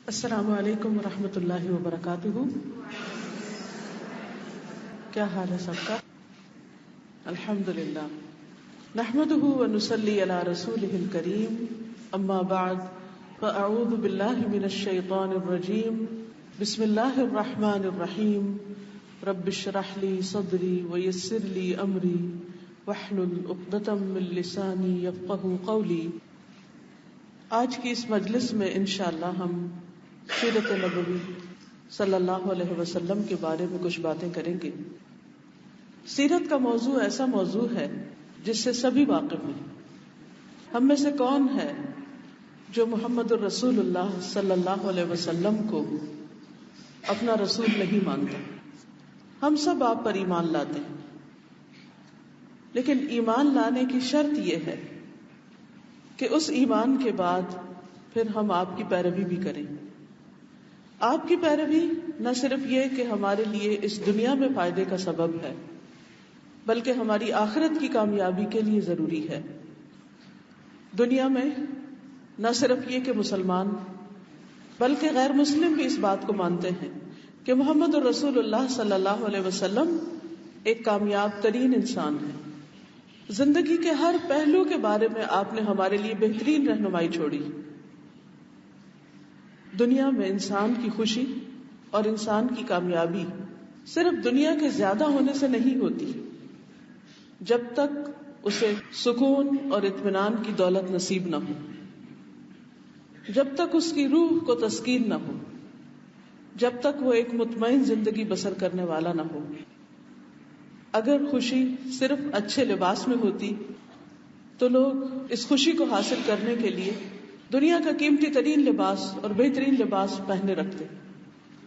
السلام علیکم ورحمۃ اللہ وبرکاتہ. کیا حال ہے سب کا؟ الحمدللہ. نحمده ونصلی علی رسولہ الکریم. اما بعد فاعوذ باللہ من الشیطان الرجیم. بسم اللہ الرحمن الرحیم. رب اشرح لی صدری ویسر لی امری واحلل عقدۃ من لسانی یفقہوا قولی. آج کی اس مجلس میں انشاءاللہ ہم سیرت نبوی صلی اللہ علیہ وسلم کے بارے میں کچھ باتیں کریں گے. سیرت کا موضوع ایسا موضوع ہے جس سے سبھی واقف ہیں. ہم میں سے کون ہے جو محمد الرسول اللہ صلی اللہ علیہ وسلم کو اپنا رسول نہیں مانتا؟ ہم سب آپ پر ایمان لاتے ہیں، لیکن ایمان لانے کی شرط یہ ہے کہ اس ایمان کے بعد پھر ہم آپ کی پیروی بھی کریں. آپ کی پیروی نہ صرف یہ کہ ہمارے لیے اس دنیا میں فائدے کا سبب ہے، بلکہ ہماری آخرت کی کامیابی کے لیے ضروری ہے. دنیا میں نہ صرف یہ کہ مسلمان بلکہ غیر مسلم بھی اس بات کو مانتے ہیں کہ محمد الرسول اللہ صلی اللہ علیہ وسلم ایک کامیاب ترین انسان ہے. زندگی کے ہر پہلو کے بارے میں آپ نے ہمارے لیے بہترین رہنمائی چھوڑی. دنیا میں انسان کی خوشی اور انسان کی کامیابی صرف دنیا کے زیادہ ہونے سے نہیں ہوتی، جب تک اسے سکون اور اطمینان کی دولت نصیب نہ ہو، جب تک اس کی روح کو تسکین نہ ہو، جب تک وہ ایک مطمئن زندگی بسر کرنے والا نہ ہو. اگر خوشی صرف اچھے لباس میں ہوتی تو لوگ اس خوشی کو حاصل کرنے کے لیے دنیا کا قیمتی ترین لباس اور بہترین لباس پہنے رکھتے.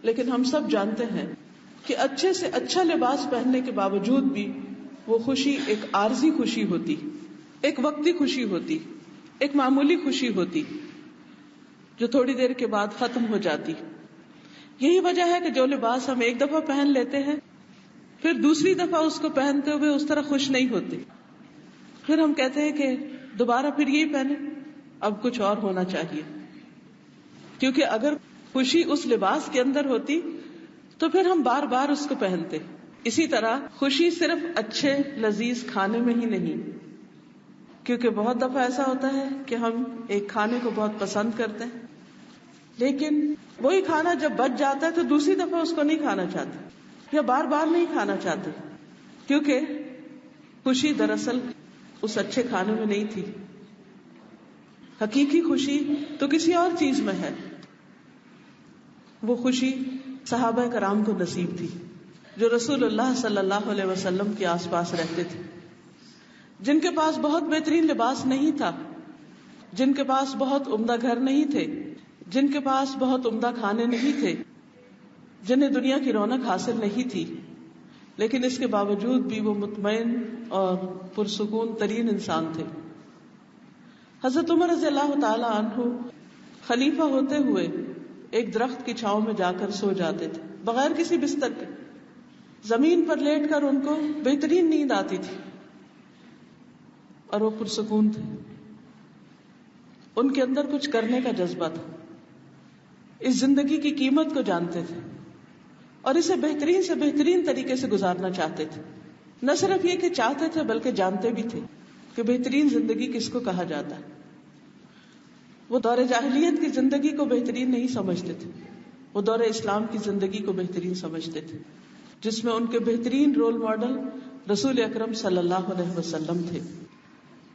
لیکن ہم سب جانتے ہیں کہ اچھے سے اچھا لباس پہننے کے باوجود بھی وہ خوشی ایک عارضی خوشی ہوتی، ایک وقتی خوشی ہوتی، ایک معمولی خوشی ہوتی جو تھوڑی دیر کے بعد ختم ہو جاتی. یہی وجہ ہے کہ جو لباس ہم ایک دفعہ پہن لیتے ہیں پھر دوسری دفعہ اس کو پہنتے ہوئے اس طرح خوش نہیں ہوتے. پھر ہم کہتے ہیں کہ دوبارہ پھر یہی پہنے، اب کچھ اور ہونا چاہیے. کیونکہ اگر خوشی اس لباس کے اندر ہوتی تو پھر ہم بار بار اس کو پہنتے. اسی طرح خوشی صرف اچھے لذیذ کھانے میں ہی نہیں، کیونکہ بہت دفعہ ایسا ہوتا ہے کہ ہم ایک کھانے کو بہت پسند کرتے ہیں، لیکن وہی کھانا جب بچ جاتا ہے تو دوسری دفعہ اس کو نہیں کھانا چاہتے یا بار بار نہیں کھانا چاہتے، کیونکہ خوشی دراصل اس اچھے کھانے میں نہیں تھی. حقیقی خوشی تو کسی اور چیز میں ہے. وہ خوشی صحابہ کرام کو نصیب تھی جو رسول اللہ صلی اللہ علیہ وسلم کے آس پاس رہتے تھے، جن کے پاس بہت بہترین لباس نہیں تھا، جن کے پاس بہت عمدہ گھر نہیں تھے، جن کے پاس بہت عمدہ کھانے نہیں تھے، جنہیں دنیا کی رونق حاصل نہیں تھی، لیکن اس کے باوجود بھی وہ مطمئن اور پرسکون ترین انسان تھے. حضرت عمر رضی اللہ تعالی عنہ خلیفہ ہوتے ہوئے ایک درخت کی چھاؤں میں جا کر سو جاتے تھے بغیر کسی بستر کے. زمین پر لیٹ کر ان کو بہترین نیند آتی تھی اور وہ پرسکون تھے. ان کے اندر کچھ کرنے کا جذبہ تھا، اس زندگی کی قیمت کو جانتے تھے اور اسے بہترین سے بہترین طریقے سے گزارنا چاہتے تھے. نہ صرف یہ کہ چاہتے تھے بلکہ جانتے بھی تھے کہ بہترین زندگی کس کو کہا جاتا ہے. وہ دور جاہلیت کی زندگی کو بہترین نہیں سمجھتے تھے، وہ دور اسلام کی زندگی کو بہترین سمجھتے تھے، جس میں ان کے بہترین رول ماڈل رسول اکرم صلی اللہ علیہ وسلم تھے.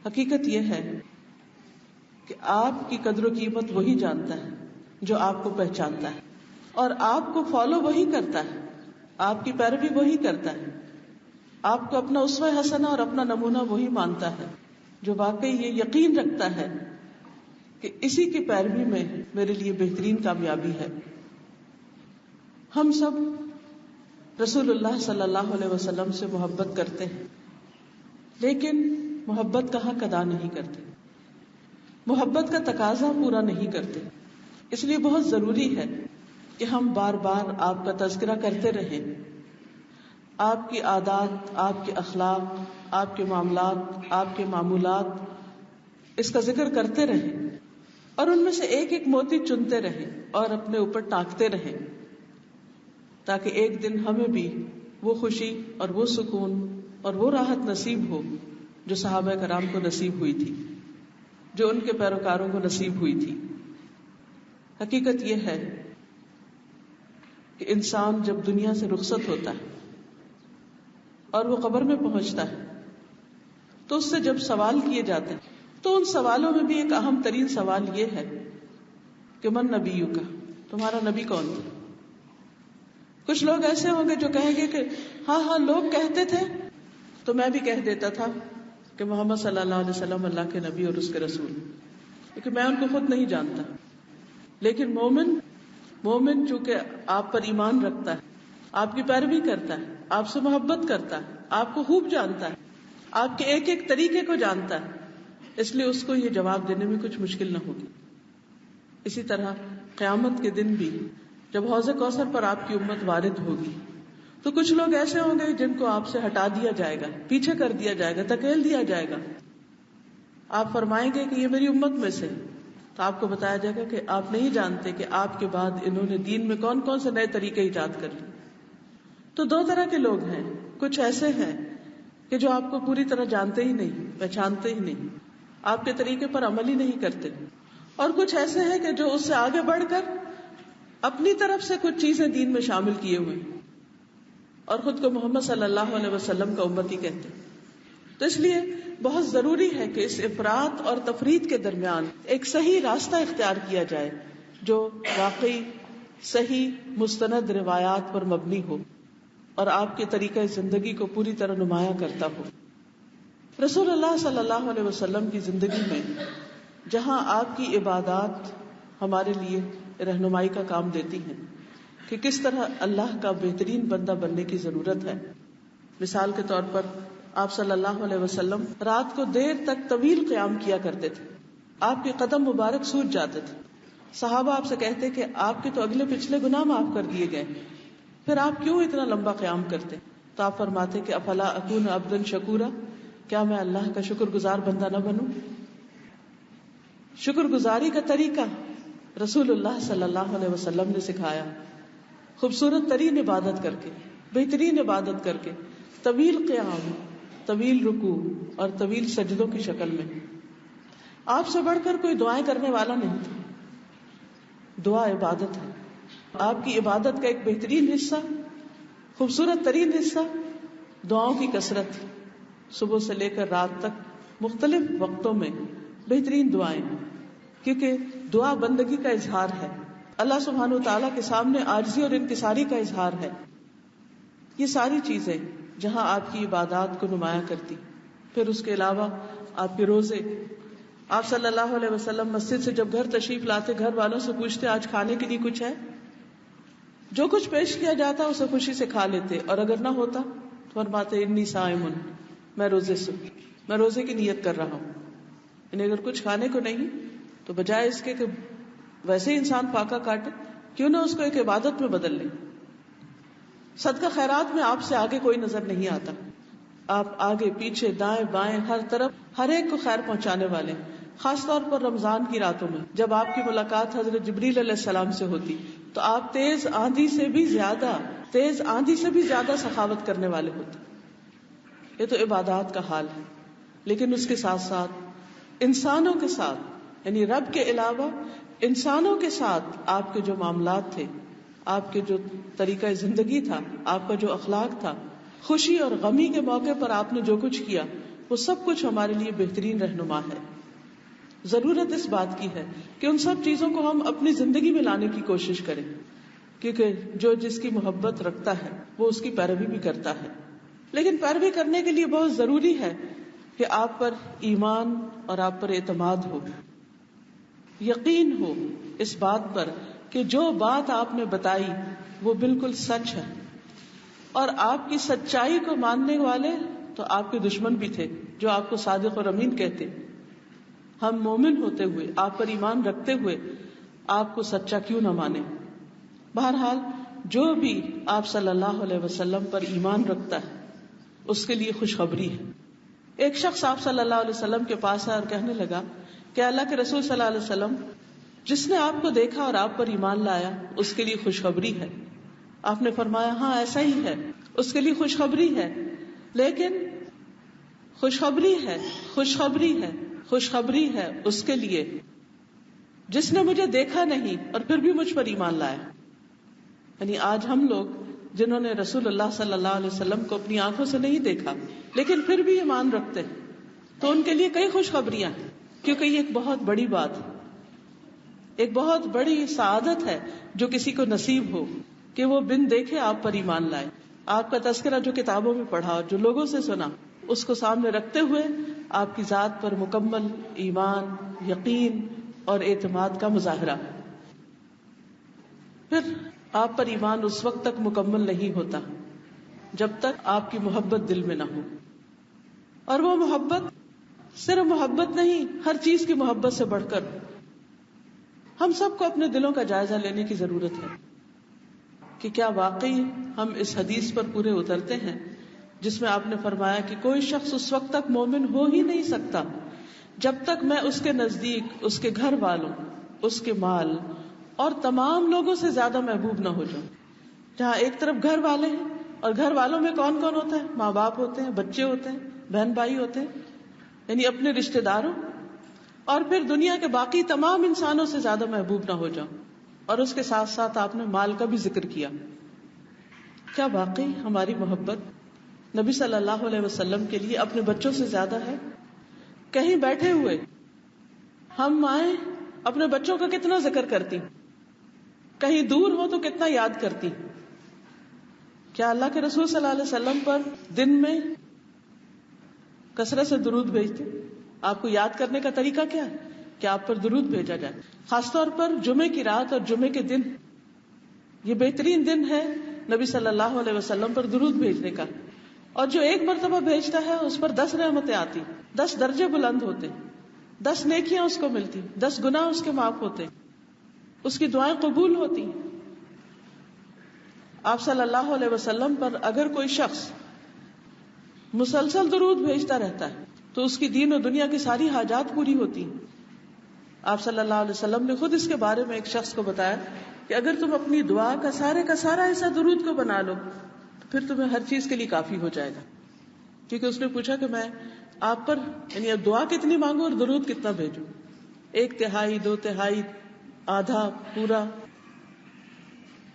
حقیقت یہ ہے کہ آپ کی قدر و قیمت وہی جانتا ہے جو آپ کو پہچانتا ہے، اور آپ کو فالو وہی کرتا ہے، آپ کی پیروی وہی کرتا ہے. آپ کو اپنا اسوہ حسنہ اور اپنا نمونہ وہی مانتا ہے جو واقعی یہ یقین رکھتا ہے کہ اسی کی پیروی میں میرے لیے بہترین کامیابی ہے. ہم سب رسول اللہ صلی اللہ علیہ وسلم سے محبت کرتے ہیں، لیکن محبت کا حق ادا نہیں کرتے، محبت کا تقاضا پورا نہیں کرتے. اس لیے بہت ضروری ہے کہ ہم بار بار آپ کا تذکرہ کرتے رہیں، آپ کی عادات، آپ کے اخلاق، آپ کے معاملات، آپ کے معمولات، اس کا ذکر کرتے رہیں اور ان میں سے ایک ایک موتی چنتے رہیں اور اپنے اوپر ٹانکتے رہیں، تاکہ ایک دن ہمیں بھی وہ خوشی اور وہ سکون اور وہ راحت نصیب ہو جو صحابہ کرام کو نصیب ہوئی تھی، جو ان کے پیروکاروں کو نصیب ہوئی تھی۔ حقیقت یہ ہے کہ انسان جب دنیا سے رخصت ہوتا ہے اور وہ قبر میں پہنچتا ہے تو اس سے جب سوال کیے جاتے ہیں تو ان سوالوں میں بھی ایک اہم ترین سوال یہ ہے کہ من نبیوں کا، تمہارا نبی کون تھا؟ کچھ لوگ ایسے ہوں گے جو کہیں گے کہ ہاں لوگ کہتے تھے تو میں بھی کہہ دیتا تھا کہ محمد صلی اللہ علیہ وسلم اللہ کے نبی اور اس کے رسول، کیونکہ میں ان کو خود نہیں جانتا۔ لیکن مومن چونکہ آپ پر ایمان رکھتا ہے، آپ کی پیروی کرتا ہے، آپ سے محبت کرتا ہے، آپ کو خوب جانتا ہے، آپ کے ایک ایک طریقے کو جانتا ہے، اس لیے اس کو یہ جواب دینے میں کچھ مشکل نہ ہوگی۔ اسی طرح قیامت کے دن بھی جب حوض کوثر پر آپ کی امت وارد ہوگی تو کچھ لوگ ایسے ہوں گے جن کو آپ سے ہٹا دیا جائے گا، پیچھے کر دیا جائے گا، دھکیل دیا جائے گا۔ آپ فرمائیں گے کہ یہ میری امت میں سے، تو آپ کو بتایا جائے گا کہ آپ نہیں جانتے کہ آپ کے بعد انہوں نے دین میں کون کون سے نئے طریقے ایجاد کر لیے۔ تو دو طرح کے لوگ ہیں، کچھ ایسے ہیں کہ جو آپ کو پوری طرح جانتے ہی نہیں، پہچانتے ہی نہیں، آپ کے طریقے پر عمل ہی نہیں کرتے، اور کچھ ایسے ہیں کہ جو اس سے آگے بڑھ کر اپنی طرف سے کچھ چیزیں دین میں شامل کیے ہوئے اور خود کو محمد صلی اللہ علیہ وسلم کا امتی کہتے ہیں۔ تو اس لیے بہت ضروری ہے کہ اس افراط اور تفریط کے درمیان ایک صحیح راستہ اختیار کیا جائے جو واقعی صحیح مستند روایات پر مبنی ہو اور آپ کے طریقہ زندگی کو پوری طرح نمایاں کرتا ہو۔ رسول اللہ صلی اللہ علیہ وسلم کی زندگی میں جہاں آپ کی عبادات ہمارے لیے رہنمائی کا کام دیتی ہیں کہ کس طرح اللہ کا بہترین بندہ بننے کی ضرورت ہے، مثال کے طور پر آپ صلی اللہ علیہ وسلم رات کو دیر تک طویل قیام کیا کرتے تھے، آپ کے قدم مبارک سوج جاتے تھے، صحابہ آپ سے کہتے کہ آپ کے تو اگلے پچھلے گناہ معاف کر دیے گئے، پھر آپ کیوں اتنا لمبا قیام کرتے؟ تو آپ فرماتے کہ افلا اکون عبدا شکورا، کیا میں اللہ کا شکر گزار بندہ نہ بنوں؟ شکر گزاری کا طریقہ رسول اللہ صلی اللہ علیہ وسلم نے سکھایا، خوبصورت ترین عبادت کر کے، بہترین عبادت کر کے، طویل قیام، طویل رکوع اور طویل سجدوں کی شکل میں۔ آپ سے بڑھ کر کوئی دعائیں کرنے والا نہیں تھا، دعا عبادت ہے۔ آپ کی عبادت کا ایک بہترین حصہ، خوبصورت ترین حصہ دعاؤں کی کثرت تھی، صبح سے لے کر رات تک مختلف وقتوں میں بہترین دعائیں، کیونکہ دعا بندگی کا اظہار ہے، اللہ سبحانہ وتعالیٰ کے سامنے عاجزی اور انکساری کا اظہار ہے۔ یہ ساری چیزیں جہاں آپ کی عبادات کو نمایاں کرتی۔ پھر اس کے علاوہ آپ کے روزے، آپ صلی اللہ علیہ وسلم مسجد سے جب گھر تشریف لاتے گھر والوں سے پوچھتے آج کھانے کے لیے کچھ ہے؟ جو کچھ پیش کیا جاتا اسے خوشی سے کھا لیتے، اور اگر نہ ہوتا تو فرماتے انی صائم، میں روزے کی نیت کر رہا ہوں۔ یعنی اگر کچھ کھانے کو نہیں تو بجائے اس کے کہ ویسے ہی انسان فاقہ کاٹے، کیوں نہ اس کو ایک عبادت میں بدل لیں۔ صدقہ خیرات میں آپ سے آگے کوئی نظر نہیں آتا، آپ آگے پیچھے دائیں بائیں ہر طرف ہر ایک کو خیر پہنچانے والے، خاص طور پر رمضان کی راتوں میں جب آپ کی ملاقات حضرت جبریل علیہ السلام سے ہوتی تو آپ تیز آندھی سے بھی زیادہ سخاوت کرنے والے ہوتے۔ یہ تو عبادات کا حال ہے، لیکن اس کے ساتھ ساتھ انسانوں کے ساتھ، یعنی رب کے علاوہ انسانوں کے ساتھ آپ کے جو معاملات تھے، آپ کے جو طریقہ زندگی تھا، آپ کا جو اخلاق تھا، خوشی اور غمی کے موقع پر آپ نے جو کچھ کیا، وہ سب کچھ ہمارے لیے بہترین رہنما ہے۔ ضرورت اس بات کی ہے کہ ان سب چیزوں کو ہم اپنی زندگی میں لانے کی کوشش کریں، کیونکہ جو جس کی محبت رکھتا ہے وہ اس کی پیروی بھی کرتا ہے۔ لیکن پیروی کرنے کے لیے بہت ضروری ہے کہ آپ پر ایمان اور آپ پر اعتماد ہو، یقین ہو اس بات پر کہ جو بات آپ نے بتائی وہ بالکل سچ ہے، اور آپ کی سچائی کو ماننے والے تو آپ کے دشمن بھی تھے جو آپ کو صادق اور امین کہتے۔ ہم مومن ہوتے ہوئے، آپ پر ایمان رکھتے ہوئے آپ کو سچا کیوں نہ مانے؟ بہرحال جو بھی آپ صلی اللہ علیہ وسلم پر ایمان رکھتا ہے اس کے لیے خوشخبری ہے۔ ایک شخص آپ صلی اللہ علیہ وسلم کے پاس آیا اور کہنے لگا کہ اللہ کے رسول صلی اللہ علیہ وسلم، جس نے آپ کو دیکھا اور آپ پر ایمان لایا اس کے لیے خوشخبری ہے. آپ نے فرمایا ہاں ایسا ہی ہے, اس کے لیے خوشخبری ہے. لیکن خوشخبری ہے, خوشخبری ہے, خوشخبری ہے اس کے لیے جس نے مجھے دیکھا نہیں اور پھر بھی مجھ پر ایمان لایا. یعنی آج ہم لوگ جنہوں نے رسول اللہ صلی اللہ علیہ وسلم کو اپنی آنکھوں سے نہیں دیکھا لیکن پھر بھی ایمان رکھتے ہیں, تو ان کے لیے کئی خوشخبریاں ہیں, کیونکہ یہ ایک بہت بڑی بات ہے, ایک بہت بڑی سعادت ہے جو کسی کو نصیب ہو کہ وہ بن دیکھے آپ پر ایمان لائے. آپ کا تذکرہ جو کتابوں میں پڑھا اور جو لوگوں سے سنا اس کو سامنے رکھتے ہوئے آپ کی ذات پر مکمل ایمان, یقین اور اعتماد کا مظاہرہ. پھر آپ پر ایمان اس وقت تک مکمل نہیں ہوتا جب تک آپ کی محبت دل میں نہ ہو. اور وہ محبت صرف محبت نہیں, ہر چیز کی محبت سے بڑھ کر. ہم سب کو اپنے دلوں کا جائزہ لینے کی ضرورت ہے کہ کیا واقعی ہم اس حدیث پر پورے اترتے ہیں جس میں آپ نے فرمایا کہ کوئی شخص اس وقت تک مومن ہو ہی نہیں سکتا جب تک میں اس کے نزدیک, اس کے گھر والوں, اس کے مال اور تمام لوگوں سے زیادہ محبوب نہ ہو جاؤں. جہاں ایک طرف گھر والے ہیں, اور گھر والوں میں کون کون ہوتا ہے؟ ماں باپ ہوتے ہیں, بچے ہوتے ہیں, بہن بھائی ہوتے ہیں, یعنی اپنے رشتے داروں, اور پھر دنیا کے باقی تمام انسانوں سے زیادہ محبوب نہ ہو جاؤں. اور اس کے ساتھ ساتھ آپ نے مال کا بھی ذکر کیا. کیا واقعی ہماری محبت نبی صلی اللہ علیہ وسلم کے لیے اپنے بچوں سے زیادہ ہے؟ کہیں بیٹھے ہوئے ہم مائیں اپنے بچوں کا کتنا ذکر کرتی, کہیں دور ہو تو کتنا یاد کرتی. کیا اللہ کے رسول صلی اللہ علیہ وسلم پر دن میں کثرت سے درود بھیجتے؟ آپ کو یاد کرنے کا طریقہ کیا ہے کہ آپ پر درود بھیجا جائے. خاص طور پر جمعے کی رات اور جمعے کے دن, یہ بہترین دن ہے نبی صلی اللہ علیہ وسلم پر درود بھیجنے کا. اور جو ایک مرتبہ بھیجتا ہے اس پر 10 رحمتیں آتی, 10 درجے بلند ہوتے, 10 نیکیاں اس کو ملتی, 10 گناہ اس کے معاف ہوتے, اس کی دعائیں قبول ہوتی. آپ صلی اللہ علیہ وسلم پر اگر کوئی شخص مسلسل درود بھیجتا رہتا ہے تو اس کی دین و دنیا کی ساری حاجات پوری ہوتی. آپ صلی اللہ علیہ وسلم نے خود اس کے بارے میں ایک شخص کو بتایا کہ اگر تم اپنی دعا کا سارا ایسا درود کو بنا لو تو پھر تمہیں ہر چیز کے لیے کافی ہو جائے گا. کیونکہ اس نے پوچھا کہ میں آپ پر یعنی اب دعا کتنی مانگوں اور درود کتنا بھیجوں, 1/3, 2/3, آدھا, پورا.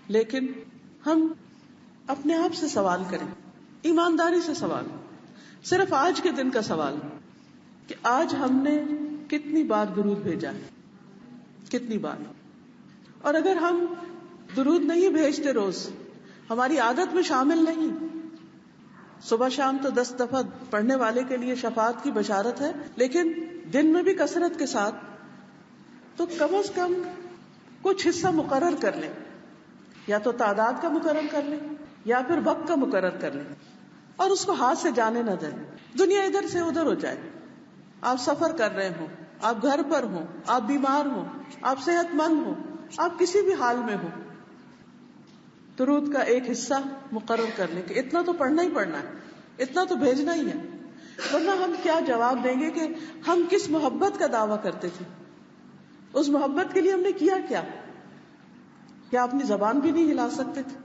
لیکن ہم اپنے آپ سے سوال کریں, ایمانداری سے سوال, صرف آج کے دن کا سوال کہ آج ہم نے کتنی بار درود بھیجا ہے, کتنی بار. اور اگر ہم درود نہیں بھیجتے روز, ہماری عادت میں شامل نہیں, صبح شام تو 10 دفعہ پڑھنے والے کے لیے شفاعت کی بشارت ہے, لیکن دن میں بھی کثرت کے ساتھ, تو کم از کم کچھ حصہ مقرر کر لیں, یا تو تعداد کا مقرر کر لیں یا پھر وقت کا مقرر کر لیں, اور اس کو ہاتھ سے جانے نہ دیں. دنیا ادھر سے ادھر ہو جائے, آپ سفر کر رہے ہوں, آپ گھر پر ہوں, آپ بیمار ہوں, آپ صحت مند ہوں, آپ کسی بھی حال میں ہوں, درود کا ایک حصہ مقرر کر لیں کہ اتنا تو پڑھنا ہی پڑھنا ہے, اتنا تو بھیجنا ہی ہے. ورنہ ہم کیا جواب دیں گے کہ ہم کس محبت کا دعویٰ کرتے تھے, اس محبت کے لیے ہم نے کیا کیا اپنی زبان بھی نہیں ہلا سکتے تھے,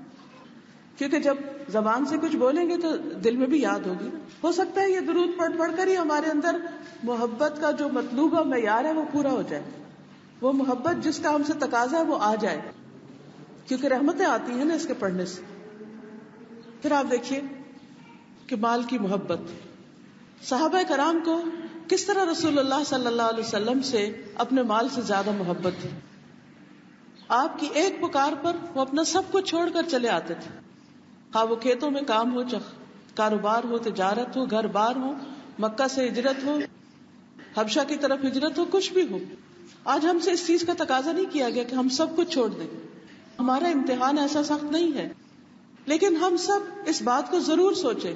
کیونکہ جب زبان سے کچھ بولیں گے تو دل میں بھی یاد ہوگی. ہو سکتا ہے یہ درود پڑھ پڑھ کر ہی ہمارے اندر محبت کا جو مطلوبہ معیار ہے وہ پورا ہو جائے, وہ محبت جس کا ہم سے تقاضا ہے وہ آ جائے, کیونکہ رحمتیں آتی ہیں نا اس کے پڑھنے سے. پھر آپ دیکھیے کہ مال کی محبت, صحابہ کرام کو کس طرح رسول اللہ صلی اللہ علیہ وسلم سے اپنے مال سے زیادہ محبت تھی. آپ کی ایک پکار پر وہ اپنا سب کچھ چھوڑ کر چلے آتے تھے, ہاں وہ کھیتوں میں کام ہو, کاروبار ہو, تجارت ہو, گھر بار ہو, مکہ سے ہجرت ہو, حبشہ کی طرف ہجرت ہو, کچھ بھی ہو. آج ہم سے اس چیز کا تقاضا نہیں کیا گیا کہ ہم سب کچھ چھوڑ دیں, ہمارا امتحان ایسا سخت نہیں ہے, لیکن ہم سب اس بات کو ضرور سوچیں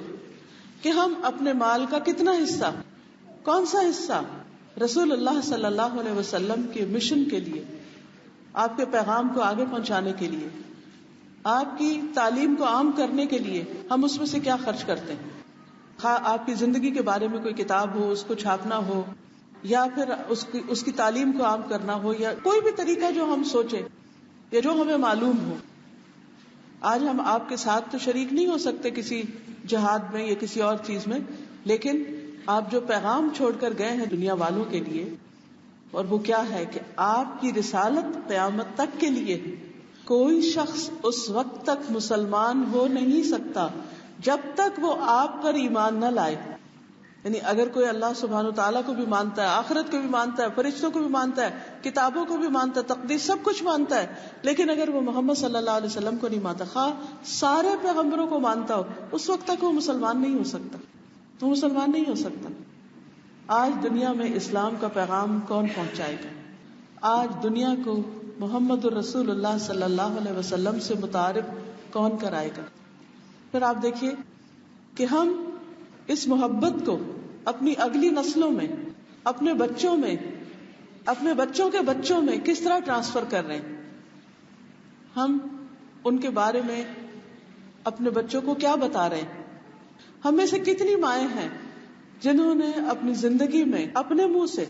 کہ ہم اپنے مال کا کتنا حصہ, کون سا حصہ رسول اللہ صلی اللہ علیہ وسلم کے مشن کے لیے, آپ کے پیغام کو آگے پہنچانے کے لیے, آپ کی تعلیم کو عام کرنے کے لیے ہم اس میں سے کیا خرچ کرتے ہیں. آپ کی زندگی کے بارے میں کوئی کتاب ہو, اس کو چھاپنا ہو, یا پھر اس کی تعلیم کو عام کرنا ہو، یا کوئی بھی طریقہ جو ہم سوچے یا جو ہمیں معلوم ہو. آج ہم آپ کے ساتھ تو شریک نہیں ہو سکتے کسی جہاد میں یا کسی اور چیز میں، لیکن آپ جو پیغام چھوڑ کر گئے ہیں دنیا والوں کے لیے، اور وہ کیا ہے کہ آپ کی رسالت قیامت تک کے لیے. کوئی شخص اس وقت تک مسلمان ہو نہیں سکتا جب تک وہ آپ پر ایمان نہ لائے. یعنی اگر کوئی اللہ سبحانہ و تعالیٰ کو بھی مانتا ہے، آخرت کو بھی مانتا ہے، فرشتوں کو بھی مانتا ہے، کتابوں کو بھی مانتا ہے، تقدیر سب کچھ مانتا ہے، لیکن اگر وہ محمد صلی اللہ علیہ وسلم کو نہیں مانتا، خواہ سارے پیغمبروں کو مانتا ہو، اس وقت تک وہ مسلمان نہیں ہو سکتا. وہ مسلمان نہیں ہو سکتا. آج دنیا میں اسلام کا پیغام کون پہنچائے گا؟ آج دنیا کو محمد الرسول اللہ صلی اللہ علیہ وسلم سے متعارف کون کرائے گا؟ پھر آپ دیکھیے کہ ہم اس محبت کو اپنی اگلی نسلوں میں، اپنے بچوں میں، اپنے بچوں کے بچوں میں کس طرح ٹرانسفر کر رہے ہیں. ہم ان کے بارے میں اپنے بچوں کو کیا بتا رہے ہیں؟ ہم میں سے کتنی مائیں ہیں جنہوں نے اپنی زندگی میں اپنے منہ سے،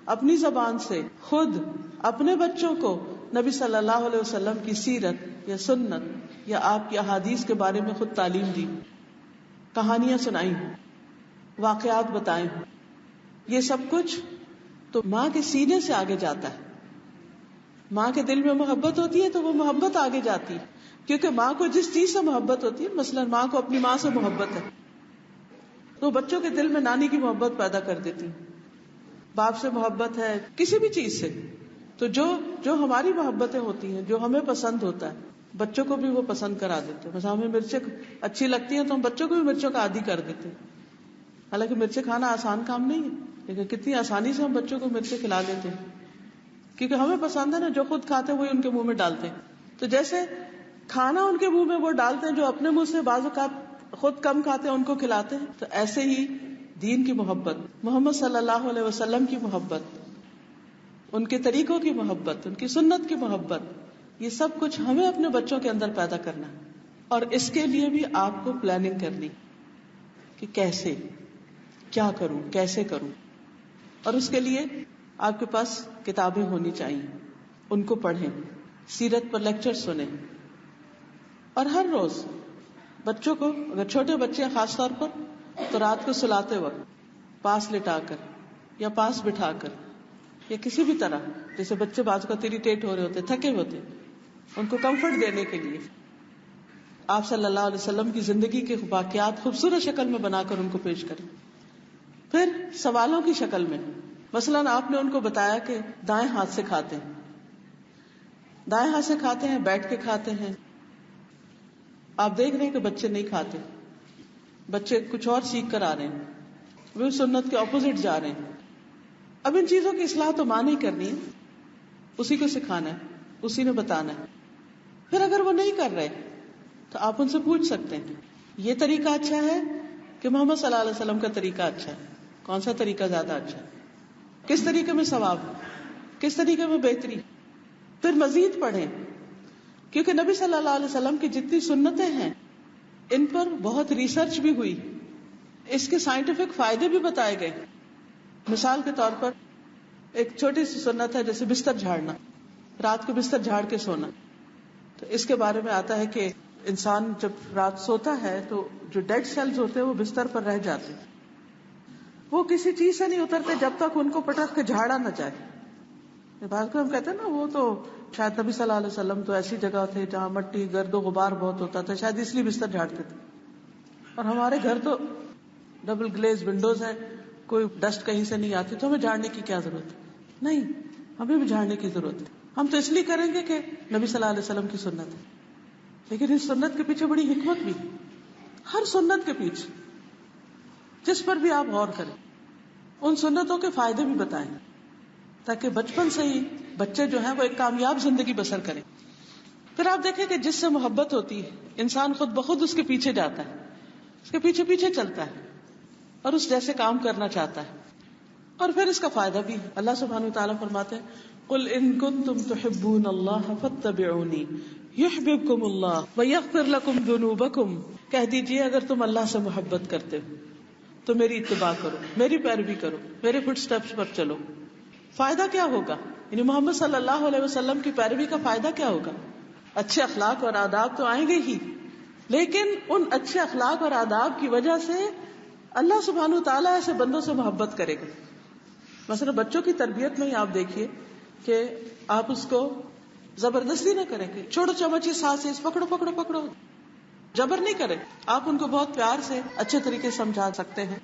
اپنی زبان سے خود اپنے بچوں کو نبی صلی اللہ علیہ وسلم کی سیرت یا سنت یا آپ کی احادیث کے بارے میں خود تعلیم دی، کہانیاں سنائی ہوں، واقعات بتائے ہوں. یہ سب کچھ تو ماں کے سینے سے آگے جاتا ہے. ماں کے دل میں محبت ہوتی ہے تو وہ محبت آگے جاتی ہے، کیونکہ ماں کو جس چیز سے محبت ہوتی ہے، مثلا ماں کو اپنی ماں سے محبت ہے تو بچوں کے دل میں نانی کی محبت پیدا کر دیتی. باپ سے محبت ہے، کسی بھی چیز سے، تو جو ہماری محبتیں ہوتی ہیں، جو ہمیں پسند ہوتا ہے، بچوں کو بھی وہ پسند کرا دیتے ہیں. بس ہمیں مرچیں اچھی لگتی ہیں تو ہم بچوں کو بھی مرچوں کا عادی کر دیتے ہیں. حالانکہ مرچیں کھانا آسان کام نہیں ہے، لیکن کتنی آسانی سے ہم بچوں کو مرچیں کھلا دیتے ہیں، کیونکہ ہمیں پسند ہے نا. جو خود کھاتے ہیں وہی ان کے منہ میں ڈالتے ہیں. تو جیسے کھانا ان کے منہ میں وہ ڈالتے ہیں جو اپنے منہ سے بعض اوقات خود کم کھاتے ہیں ان کو کھلاتے ہیں، تو ایسے ہی دین کی محبت، محمد صلی اللہ علیہ وسلم کی محبت، ان کے طریقوں کی محبت، ان کی سنت کی محبت، یہ سب کچھ ہمیں اپنے بچوں کے اندر پیدا کرنا ہے. اور اس کے لیے بھی آپ کو پلاننگ کرنی کہ کیسے، کیا کروں، کیسے کروں. اور اس کے لیے آپ کے پاس کتابیں ہونی چاہیے، ان کو پڑھیں، سیرت پر لیکچر سنیں. اور ہر روز بچوں کو، اگر چھوٹے بچے ہیں خاص طور پر، تو رات کو سلاتے وقت پاس لٹا کر یا پاس بٹھا کر یا کسی بھی طرح، جیسے بچے بعض کا اریٹیٹ ہو رہے ہوتے، تھکے ہوتے، ان کو کمفرٹ دینے کے لیے آپ صلی اللہ علیہ وسلم کی زندگی کے واقعات خوبصورت شکل میں بنا کر ان کو پیش کریں. پھر سوالوں کی شکل میں، مثلاً آپ نے ان کو بتایا کہ دائیں ہاتھ سے کھاتے ہیں، دائیں ہاتھ سے کھاتے ہیں، بیٹھ کے کھاتے ہیں. آپ دیکھ رہے ہیں کہ بچے نہیں کھاتے، بچے کچھ اور سیکھ کر آ رہے ہیں، وہ سنت کے اپوزٹ جا رہے ہیں. اب ان چیزوں کی اصلاح تو ماں نہیں کرنی ہے، اسی کو سکھانا ہے، اسی نے بتانا ہے. پھر اگر وہ نہیں کر رہے تو آپ ان سے پوچھ سکتے ہیں یہ طریقہ اچھا ہے کہ محمد صلی اللہ علیہ وسلم کا طریقہ اچھا ہے، کون سا طریقہ زیادہ اچھا ہے، کس طریقے میں ثواب، کس طریقے میں بہتری. پھر مزید پڑھیں، کیونکہ نبی صلی اللہ علیہ وسلم کی جتنی سنتیں ہیں ان پر بہت ریسرچ بھی ہوئی، اس کے سائنٹیفک فائدے بھی بتائے گئے. مثال کے طور پر ایک چھوٹی سی سنت ہے جیسے بستر جھاڑنا، رات کو بستر جھاڑ کے سونا. تو اس کے بارے میں آتا ہے کہ انسان جب رات سوتا ہے تو جو ڈیڈ سیلز ہوتے ہیں وہ بستر پر رہ جاتے ہیں، وہ کسی چیز سے نہیں اترتے جب تک ان کو پٹک کے جھاڑا نہ جائے. بعض کو ہم کہتے ہیں نا وہ تو شاید نبی صلی اللہ علیہ وسلم تو ایسی جگہ تھے جہاں مٹی، گرد و غبار بہت ہوتا تھا، شاید اس لیے بستر جھاڑتے تھے. اور ہمارے گھر تو ڈبل گلیز ونڈوز ہیں، کوئی ڈسٹ کہیں سے نہیں آتی، تو ہمیں جھاڑنے کی کیا ضرورت ہے؟ نہیں، ہمیں بھی جھاڑنے کی ضرورت ہے. ہم تو اس لیے کریں گے کہ نبی صلی اللہ علیہ وسلم کی سنت ہے. لیکن اس سنت کے پیچھے بڑی حکمت بھی، ہر سنت کے پیچھے جس پر بھی آپ غور کریں، ان سنتوں کے فائدے بھی بتائیں تاکہ بچپن سے ہی بچے جو ہیں وہ ایک کامیاب زندگی بسر کریں. پھر آپ دیکھیں کہ جس سے محبت ہوتی ہے انسان خود بخود اس کے پیچھے جاتا ہے، اس کے پیچھے پیچھے چلتا ہے اور اس جیسے کام کرنا چاہتا ہے. اور پھر اس کا فائدہ بھی ہے. اللہ سبحانہ وتعالیٰ فرماتے ہیں قل ان کنتم تحبون اللہ فاتبعونی یحببکم اللہ ویغفر لکم ذنوبکم، کہہ دیجئے اگر تم اللہ سے محبت کرتے ہو تو میری اتباع کرو، میری پیروی کرو، میرے فٹ سٹیپس پر چلو. فائدہ کیا ہوگا؟ یعنی محمد صلی اللہ علیہ وسلم کی پیروی کا فائدہ کیا ہوگا؟ اچھے اخلاق اور آداب تو آئیں گے ہی، لیکن ان اچھے اخلاق اور آداب کی وجہ سے اللہ سبحانہ وتعالیٰ ایسے بندوں سے محبت کرے گا. مثلا بچوں کی تربیت میں ہی آپ دیکھیے کہ آپ اس کو زبردستی نہ کریں کہ چھوڑو چمچ اس ہاتھ سے، پکڑو پکڑو پکڑو، جبر نہیں کریں. آپ ان کو بہت پیار سے اچھے طریقے سے سمجھا سکتے ہیں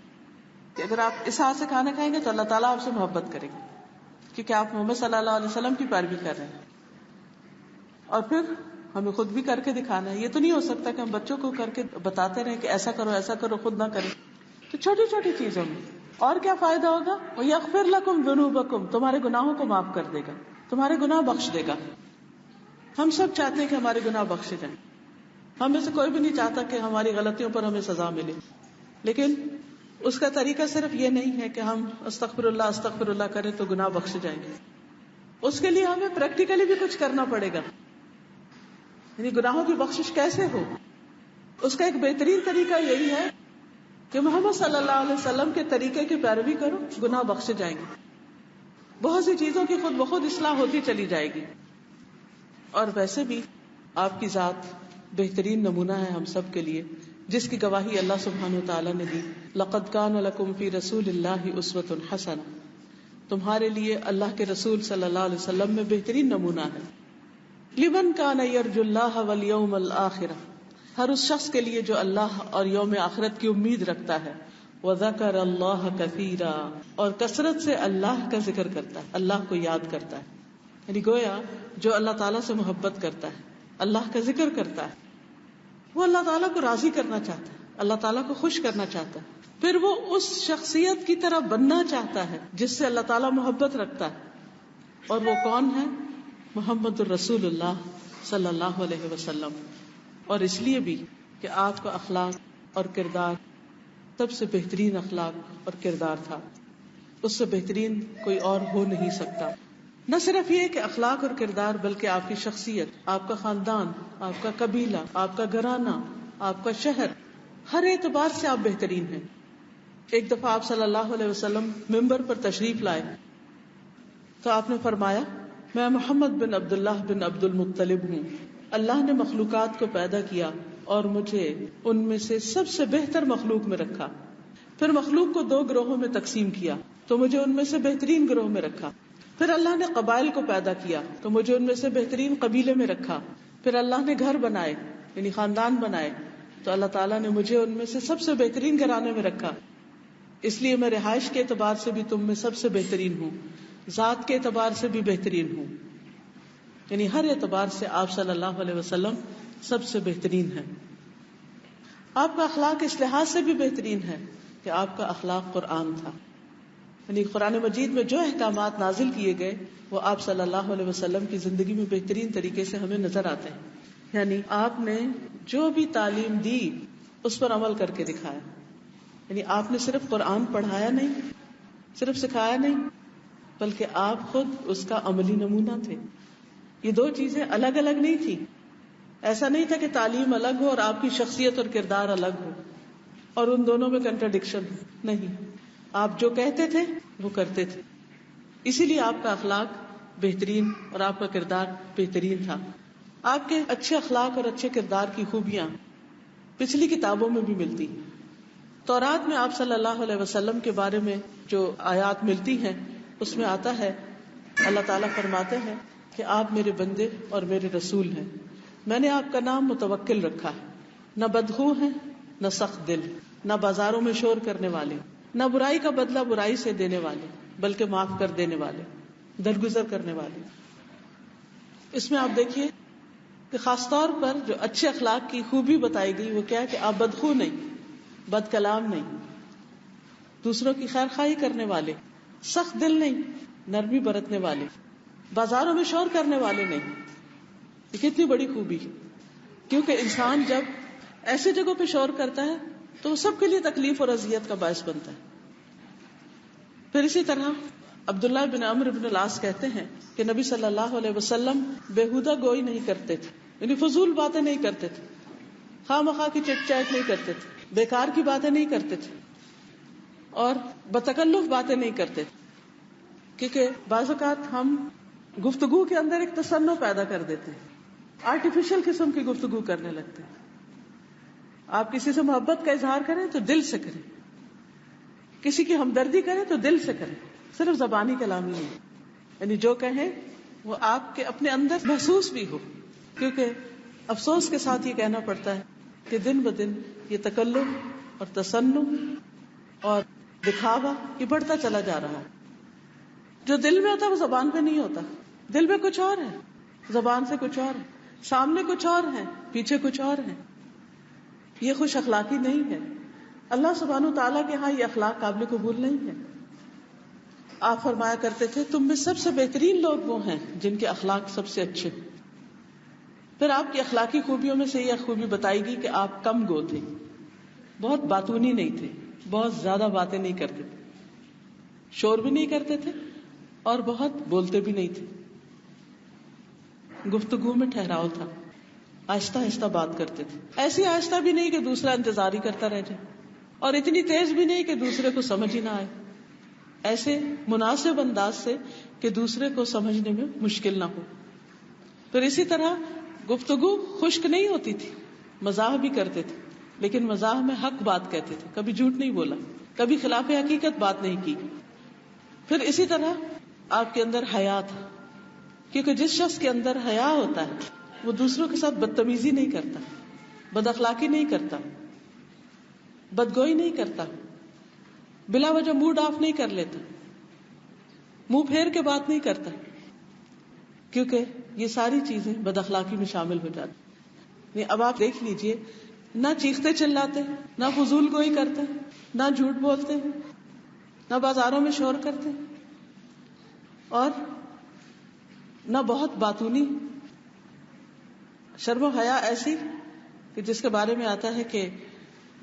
کہ اگر آپ اس ہاتھ سے کھانا کھائیں گے تو اللہ تعالیٰ آپ سے محبت کرے گا، کیونکہ آپ محمد صلی اللہ علیہ وسلم کی پیروی کر رہے ہیں. اور پھر ہمیں خود بھی کر کے دکھانا ہے. یہ تو نہیں ہو سکتا کہ ہم بچوں کو کر کے بتاتے رہیں کہ ایسا کرو خود نہ کریں. تو چھوٹی چھوٹی چیزوں میں اور کیا فائدہ ہوگا؟ وَيَغْفِرْ لَكُمْ ذُنُوبَكُمْ، تمہارے گناہوں کو معاف کر دے گا، تمہارے گناہ بخش دے گا. ہم سب چاہتے ہیں کہ ہمارے گناہ بخشے جائیں. ہم میں سے کوئی بھی نہیں چاہتا کہ ہماری غلطیوں پر ہمیں سزا ملے، لیکن اس کا طریقہ صرف یہ نہیں ہے کہ ہم استغفر اللہ کریں تو گناہ بخشے جائیں گے. اس کے لیے ہمیں پریکٹیکلی بھی کچھ کرنا پڑے گا. یعنی گناہوں کی بخشش کیسے ہو؟ اس کا ایک بہترین طریقہ یہی ہے کہ محمد صلی اللہ علیہ وسلم کے طریقے کی پیروی کرو، گناہ بخشے جائیں گے. بہت سی چیزوں کی خود بخود اصلاح ہوتی چلی جائے گی. اور ویسے بھی آپ کی ذات بہترین نمونہ ہے ہم سب کے لیے، جس کی گواہی اللہ سبحانہ وتعالی نے دی. لقد کان لکم فی رسول اللہ اسوۃ حسنہ، تمہارے لیے اللہ کے رسول صلی اللہ علیہ وسلم میں بہترین نمونہ ہے. لمن کان یرجو اللہ والیوم الآخرہ، ہر اس شخص کے لیے جو اللہ اور یوم آخرت کی امید رکھتا ہے. وذکر اللہ کثیرا، اور کثرت سے اللہ کا ذکر کرتا ہے، اللہ کو یاد کرتا ہے. یعنی گویا جو اللہ تعالیٰ سے محبت کرتا ہے، اللہ کا ذکر کرتا ہے، وہ اللہ تعالیٰ کو راضی کرنا چاہتا ہے، اللہ تعالیٰ کو خوش کرنا چاہتا ہے. پھر وہ اس شخصیت کی طرح بننا چاہتا ہے جس سے اللہ تعالیٰ محبت رکھتا ہے. اور وہ کون ہے؟ محمد الرسول اللہ صلی اللہ علیہ وسلم. اور اس لیے بھی کہ آپ کا اخلاق اور کردار سب سے بہترین اخلاق اور کردار تھا، اس سے بہترین کوئی اور ہو نہیں سکتا. نہ صرف یہ کہ اخلاق اور کردار، بلکہ آپ کی شخصیت، آپ کا خاندان، آپ کا قبیلہ، آپ کا گھرانہ، آپ کا شہر، ہر اعتبار سے آپ بہترین ہیں. ایک دفعہ آپ صلی اللہ علیہ وسلم ممبر پر تشریف لائے تو آپ نے فرمایا، میں محمد بن عبداللہ بن عبد المطلب ہوں. اللہ نے مخلوقات کو پیدا کیا اور مجھے ان میں سے سب سے بہتر مخلوق میں رکھا. پھر مخلوق کو 2 گروہوں میں تقسیم کیا تو مجھے ان میں سے بہترین گروہ میں رکھا. پھر اللہ نے قبائل کو پیدا کیا تو مجھے ان میں سے بہترین قبیلے میں رکھا. پھر اللہ نے گھر بنائے یعنی خاندان بنائے تو اللہ تعالیٰ نے مجھے ان میں سے سب سے بہترین گھرانے میں رکھا. اس لیے میں رہائش کے اعتبار سے بھی تم میں سب سے بہترین ہوں، ذات کے اعتبار سے بھی بہترین ہوں. یعنی ہر اعتبار سے آپ صلی اللہ علیہ وسلم سب سے بہترین ہیں. آپ کا اخلاق اس لحاظ سے بھی بہترین ہے کہ آپ کا اخلاق قرآن تھا. یعنی قرآن مجید میں جو احکامات نازل کیے گئے وہ آپ صلی اللہ علیہ وسلم کی زندگی میں بہترین طریقے سے ہمیں نظر آتے ہیں. یعنی آپ نے جو بھی تعلیم دی اس پر عمل کر کے دکھایا. یعنی آپ نے صرف قرآن پڑھایا نہیں، صرف سکھایا نہیں، بلکہ آپ خود اس کا عملی نمونہ تھے. یہ 2 چیزیں الگ الگ نہیں تھی. ایسا نہیں تھا کہ تعلیم الگ ہو اور آپ کی شخصیت اور کردار الگ ہو اور ان دونوں میں کنٹرڈکشن ہو. نہیں، آپ جو کہتے تھے وہ کرتے تھے. اسی لیے آپ کا اخلاق بہترین اور آپ کا کردار بہترین تھا. آپ کے اچھے اخلاق اور اچھے کردار کی خوبیاں پچھلی کتابوں میں بھی ملتی. تورات میں آپ صلی اللہ علیہ وسلم کے بارے میں جو آیات ملتی ہیں اس میں آتا ہے، اللہ تعالیٰ فرماتے ہیں کہ آپ میرے بندے اور میرے رسول ہیں. میں نے آپ کا نام متوکل رکھا ہے. نہ بدخو ہیں، نہ سخت دل، نہ بازاروں میں شور کرنے والے، نہ برائی کا بدلہ برائی سے دینے والے، بلکہ معاف کر دینے والے، درگزر کرنے والے. اس میں آپ دیکھیے کہ خاص طور پر جو اچھے اخلاق کی خوبی بتائی گئی وہ کیا ہے کہ آپ بدخو نہیں، بد کلام نہیں، دوسروں کی خیر خواہی کرنے والے، سخت دل نہیں، نرمی برتنے والے، بازاروں میں شور کرنے والے نہیں. یہ کتنی بڑی خوبی، کیونکہ انسان جب ایسی جگہوں پہ شور کرتا ہے تو وہ سب کے لیے تکلیف اور اذیت کا باعث بنتا ہے. پھر اسی طرح عبداللہ بن عمرو بن العاص کہتے ہیں کہ نبی صلی اللہ علیہ وسلم بےہودہ گوئی نہیں کرتے تھے، یعنی فضول باتیں نہیں کرتے تھے، خواہ مخواہ کی چٹ چیٹ نہیں کرتے تھے، بیکار کی باتیں نہیں کرتے تھے. اور بتکلف باتیں نہیں کرتے تھے، کیونکہ بعض اوقات ہم گفتگو کے اندر ایک تصنع پیدا کر دیتے ہیں، آرٹیفیشل قسم کی گفتگو کرنے لگتے ہیں. آپ کسی سے محبت کا اظہار کریں تو دل سے کریں، کسی کی ہمدردی کریں تو دل سے کریں، صرف زبانی کلام نہیں، یعنی جو کہیں وہ آپ کے اپنے اندر محسوس بھی ہو. کیونکہ افسوس کے ساتھ یہ کہنا پڑتا ہے کہ دن بدن یہ تکلف اور تصنع اور دکھاوا یہ بڑھتا چلا جا رہا ہے. جو دل میں ہوتا ہے وہ زبان پہ نہیں ہوتا، دل میں کچھ اور ہے، زبان سے کچھ اور ہے، سامنے کچھ اور ہے، پیچھے کچھ اور ہے. یہ خوش اخلاقی نہیں ہے. اللہ سبحانہ وتعالیٰ کے ہاں یہ اخلاق قابل قبول نہیں ہے. آپ فرمایا کرتے تھے تم میں سب سے بہترین لوگ وہ ہیں جن کے اخلاق سب سے اچھے. پھر آپ کی اخلاقی خوبیوں میں سے یہ خوبی بتائی گئی کہ آپ کم گو تھے، بہت باتونی نہیں تھے، بہت زیادہ باتیں نہیں کرتے تھے، شور بھی نہیں کرتے تھے اور بہت بولتے بھی نہیں تھے. گفتگو میں ٹھہراؤ تھا، آہستہ آہستہ بات کرتے تھے. ایسی آہستہ بھی نہیں کہ دوسرا انتظار ہی کرتا رہ جائے، اور اتنی تیز بھی نہیں کہ دوسرے کو سمجھ ہی نہ آئے. ایسے مناسب انداز سے کہ دوسرے کو سمجھنے میں مشکل نہ ہو. پھر اسی طرح گفتگو خشک نہیں ہوتی تھی، مزاح بھی کرتے تھے، لیکن مزاح میں حق بات کہتے تھے، کبھی جھوٹ نہیں بولا، کبھی خلاف حقیقت بات نہیں کی. پھر اسی طرح آپ کے اندر حیا تھا، کیونکہ جس شخص کے اندر حیا ہوتا ہے وہ دوسروں کے ساتھ بدتمیزی نہیں کرتا، بد اخلاقی نہیں کرتا، بدگوئی نہیں کرتا، بلا وجہ موڈ آف نہیں کر لیتا، منہ پھیر کے بات نہیں کرتا، کیونکہ یہ ساری چیزیں بد اخلاقی میں شامل ہو جاتی. اب آپ دیکھ لیجئے، نہ چیختے چلاتے، نہ فضول گوئی کرتے، نہ جھوٹ بولتے، نہ بازاروں میں شور کرتے، اور نہ بہت باتونی. شرم و حیا ایسی کہ جس کے بارے میں آتا ہے کہ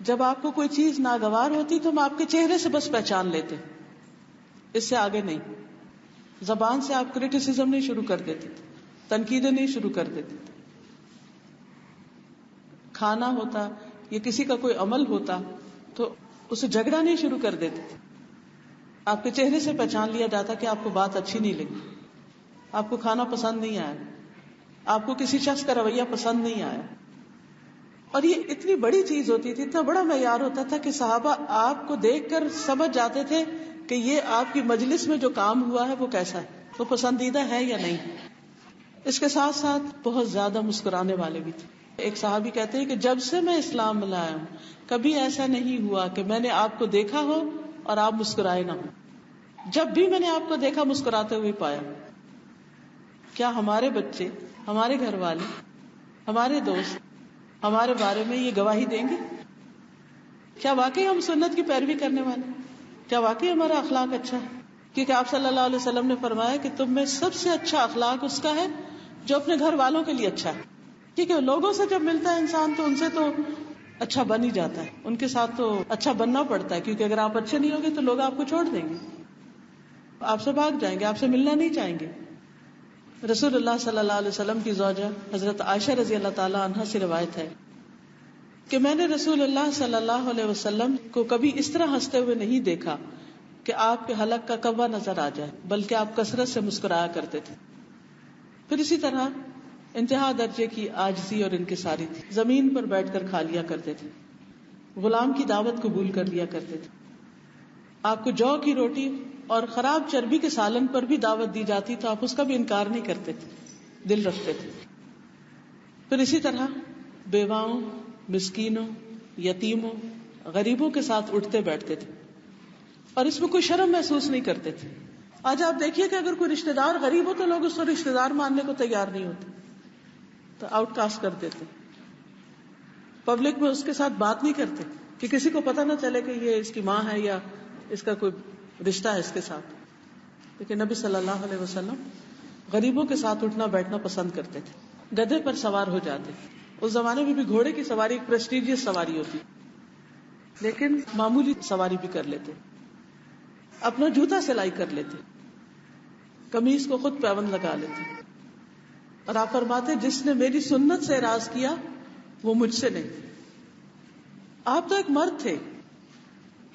جب آپ کو کوئی چیز ناگوار ہوتی تو ہم آپ کے چہرے سے بس پہچان لیتے، اس سے آگے نہیں. زبان سے آپ کریٹیسزم نہیں شروع کر دیتے، تنقیدیں نہیں شروع کر دیتے. کھانا ہوتا یا کسی کا کوئی عمل ہوتا تو اسے جھگڑا نہیں شروع کر دیتے. آپ کے چہرے سے پہچان لیا جاتا کہ آپ کو بات اچھی نہیں لگی، آپ کو کھانا پسند نہیں آیا، آپ کو کسی شخص کا رویہ پسند نہیں آیا. اور یہ اتنی بڑی چیز ہوتی تھی، اتنا بڑا معیار ہوتا تھا کہ صحابہ آپ کو دیکھ کر سمجھ جاتے تھے کہ یہ آپ کی مجلس میں جو کام ہوا ہے وہ کیسا ہے، وہ پسندیدہ ہے یا نہیں. اس کے ساتھ ساتھ بہت زیادہ مسکرانے والے بھی تھے. ایک صحابی کہتے ہیں کہ جب سے میں اسلام میں لایا ہوں کبھی ایسا نہیں ہوا کہ میں نے آپ کو دیکھا ہو اور آپ مسکرائے نہ ہو. جب بھی میں نے آپ کو دیکھا مسکراتے ہوئے پایا. کیا ہمارے بچے، ہمارے گھر والے، ہمارے دوست ہمارے بارے میں یہ گواہی دیں گے؟ کیا واقعی ہم سنت کی پیروی کرنے والے؟ کیا واقعی ہمارا اخلاق اچھا ہے؟ کیونکہ آپ صلی اللہ علیہ وسلم نے فرمایا کہ تم میں سب سے اچھا اخلاق اس کا ہے جو اپنے گھر والوں کے لیے اچھا ہے. کیونکہ لوگوں سے جب ملتا ہے انسان تو ان سے تو اچھا بن ہی جاتا ہے، ان کے ساتھ تو اچھا بننا پڑتا ہے، کیونکہ اگر آپ اچھے نہیں ہوگے تو لوگ آپ کو چھوڑ دیں گے، آپ سے بھاگ جائیں گے، آپ سے ملنا نہیں چاہیں گے. رسول اللہ صلی اللہ علیہ وسلم کی زوجہ حضرت عائشہ رضی اللہ تعالی عنہا سے روایت ہے کہ میں نے رسول اللہ صلی اللہ علیہ وسلم کو کبھی اس طرح ہنستے ہوئے نہیں دیکھا کہ آپ کے حلق کا کوا نظر آ جائے، بلکہ آپ کثرت سے مسکرایا کرتے تھے. پھر اسی طرح انتہا درجے کی عاجزی اور انکساری تھی. زمین پر بیٹھ کر کھا لیا کرتے تھے، غلام کی دعوت قبول کر لیا کرتے تھے. آپ کو جو کی روٹی اور خراب چربی کے سالن پر بھی دعوت دی جاتی تو آپ اس کا بھی انکار نہیں کرتے تھے، دل رکھتے تھے. پھر اسی طرح بیواؤں، مسکینوں، یتیموں، غریبوں کے ساتھ اٹھتے بیٹھتے تھے اور اس میں کوئی شرم محسوس نہیں کرتے تھے. آج آپ دیکھیے کہ اگر کوئی رشتہ دار غریب ہو تو لوگ اس کو رشتہ دار ماننے کو تیار نہیں ہوتے، تو آؤٹ کاسٹ کر دیتے، پبلک میں اس کے ساتھ بات نہیں کرتے کہ کسی کو پتہ نہ چلے کہ یہ اس کی ماں ہے یا اس کا کوئی رشتہ ہے اس کے ساتھ. لیکن نبی صلی اللہ علیہ وسلم غریبوں کے ساتھ اٹھنا بیٹھنا پسند کرتے تھے. گدھے پر سوار ہو جاتے. اس زمانے میں بھی گھوڑے کی سواری ایک پریسٹیجیس سواری ہوتی، لیکن معمولی سواری بھی کر لیتے. اپنا جوتا سلائی کر لیتے، قمیص کو خود پیوند لگا لیتے. اور آپ فرماتے جس نے میری سنت سے اعراض کیا وہ مجھ سے نہیں. آپ تو ایک مرد تھے،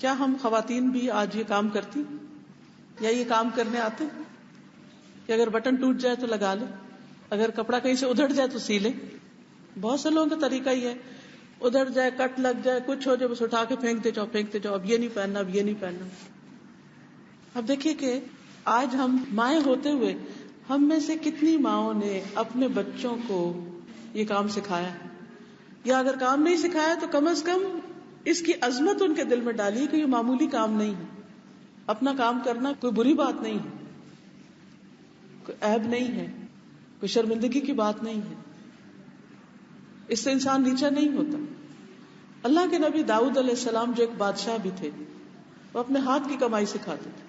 کیا ہم خواتین بھی آج یہ کام کرتی یا یہ کام کرنے آتے کہ اگر بٹن ٹوٹ جائے تو لگا لے, اگر کپڑا کہیں سے ادھڑ جائے تو سی لے؟ بہت سے لوگوں کا طریقہ یہ ہے, ادھر جائے, کٹ لگ جائے, کچھ ہو جائے, بس اٹھا کے پھینکتے جاؤ, اب یہ نہیں پہننا, اب یہ نہیں پہننا. اب دیکھیے کہ آج ہم مائیں ہوتے ہوئے ہم میں سے کتنی ماؤں نے اپنے بچوں کو یہ کام سکھایا, یا اگر کام نہیں سکھایا تو کم از کم اس کی عظمت ان کے دل میں ڈالی کہ یہ معمولی کام نہیں ہے. اپنا کام کرنا کوئی بری بات نہیں ہے, کوئی عیب نہیں ہے, کوئی شرمندگی کی بات نہیں ہے, اس سے انسان نیچا نہیں ہوتا. اللہ کے نبی داؤد علیہ السلام جو ایک بادشاہ بھی تھے, وہ اپنے ہاتھ کی کمائی سکھاتے تھے,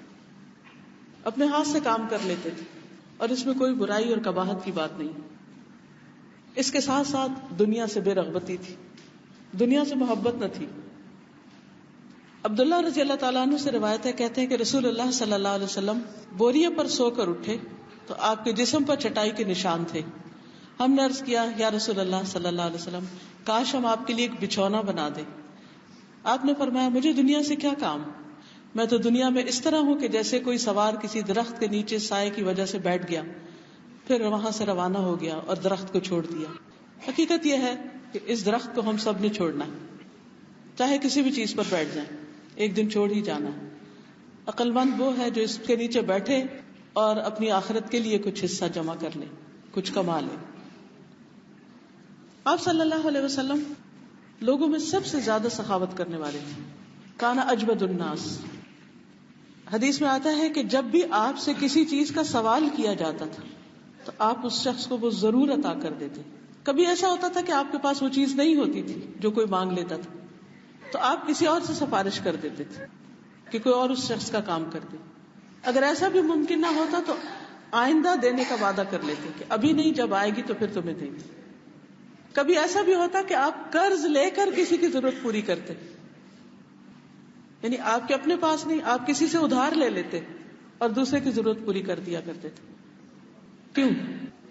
اپنے ہاتھ سے کام کر لیتے تھے, اور اس میں کوئی برائی اور قباحت کی بات نہیں. اس کے ساتھ ساتھ دنیا سے بے رغبتی تھی, دنیا سے محبت نہ تھی. عبداللہ رضی اللہ تعالیٰ عنہ سے روایت ہے, کہتے ہیں کہ رسول اللہ صلی اللہ علیہ وسلم بوریے پر سو کر اٹھے تو آپ کے جسم پر چٹائی کے نشان تھے. ہم نے عرض کیا, یا رسول اللہ صلی اللہ علیہ وسلم, کاش ہم آپ کے لیے ایک بچھونا بنا دیں. آپ نے فرمایا, مجھے دنیا سے کیا کام, میں تو دنیا میں اس طرح ہوں کہ جیسے کوئی سوار کسی درخت کے نیچے سائے کی وجہ سے بیٹھ گیا, پھر وہاں سے روانہ ہو گیا اور درخت کو چھوڑ دیا. حقیقت یہ ہے کہ اس درخت کو ہم سب نے چھوڑنا ہے, چاہے کسی بھی چیز پر بیٹھ جائیں, ایک دن چھوڑ ہی جانا ہے. عقل مند وہ ہے جو اس کے نیچے بیٹھے اور اپنی آخرت کے لیے کچھ حصہ جمع کر لے, کچھ کما لے. آپ صلی اللہ علیہ وسلم لوگوں میں سب سے زیادہ سخاوت کرنے والے تھے. کانا اجود الناس. حدیث میں آتا ہے کہ جب بھی آپ سے کسی چیز کا سوال کیا جاتا تھا تو آپ اس شخص کو وہ ضرور عطا کر دیتے. کبھی ایسا ہوتا تھا کہ آپ کے پاس وہ چیز نہیں ہوتی تھی جو کوئی مانگ لیتا تھا, تو آپ کسی اور سے سفارش کر دیتے تھے کہ کوئی اور اس شخص کا کام کر دے. اگر ایسا بھی ممکن نہ ہوتا تو آئندہ دینے کا وعدہ کر لیتے کہ ابھی نہیں, جب آئے گی تو پھر تمہیں دیں گے. کبھی ایسا بھی ہوتا کہ آپ قرض لے کر کسی کی ضرورت پوری کرتے, یعنی آپ کے اپنے پاس نہیں, آپ کسی سے ادھار لے لیتے اور دوسرے کی ضرورت پوری کر دیا کرتے تھے. کیوں؟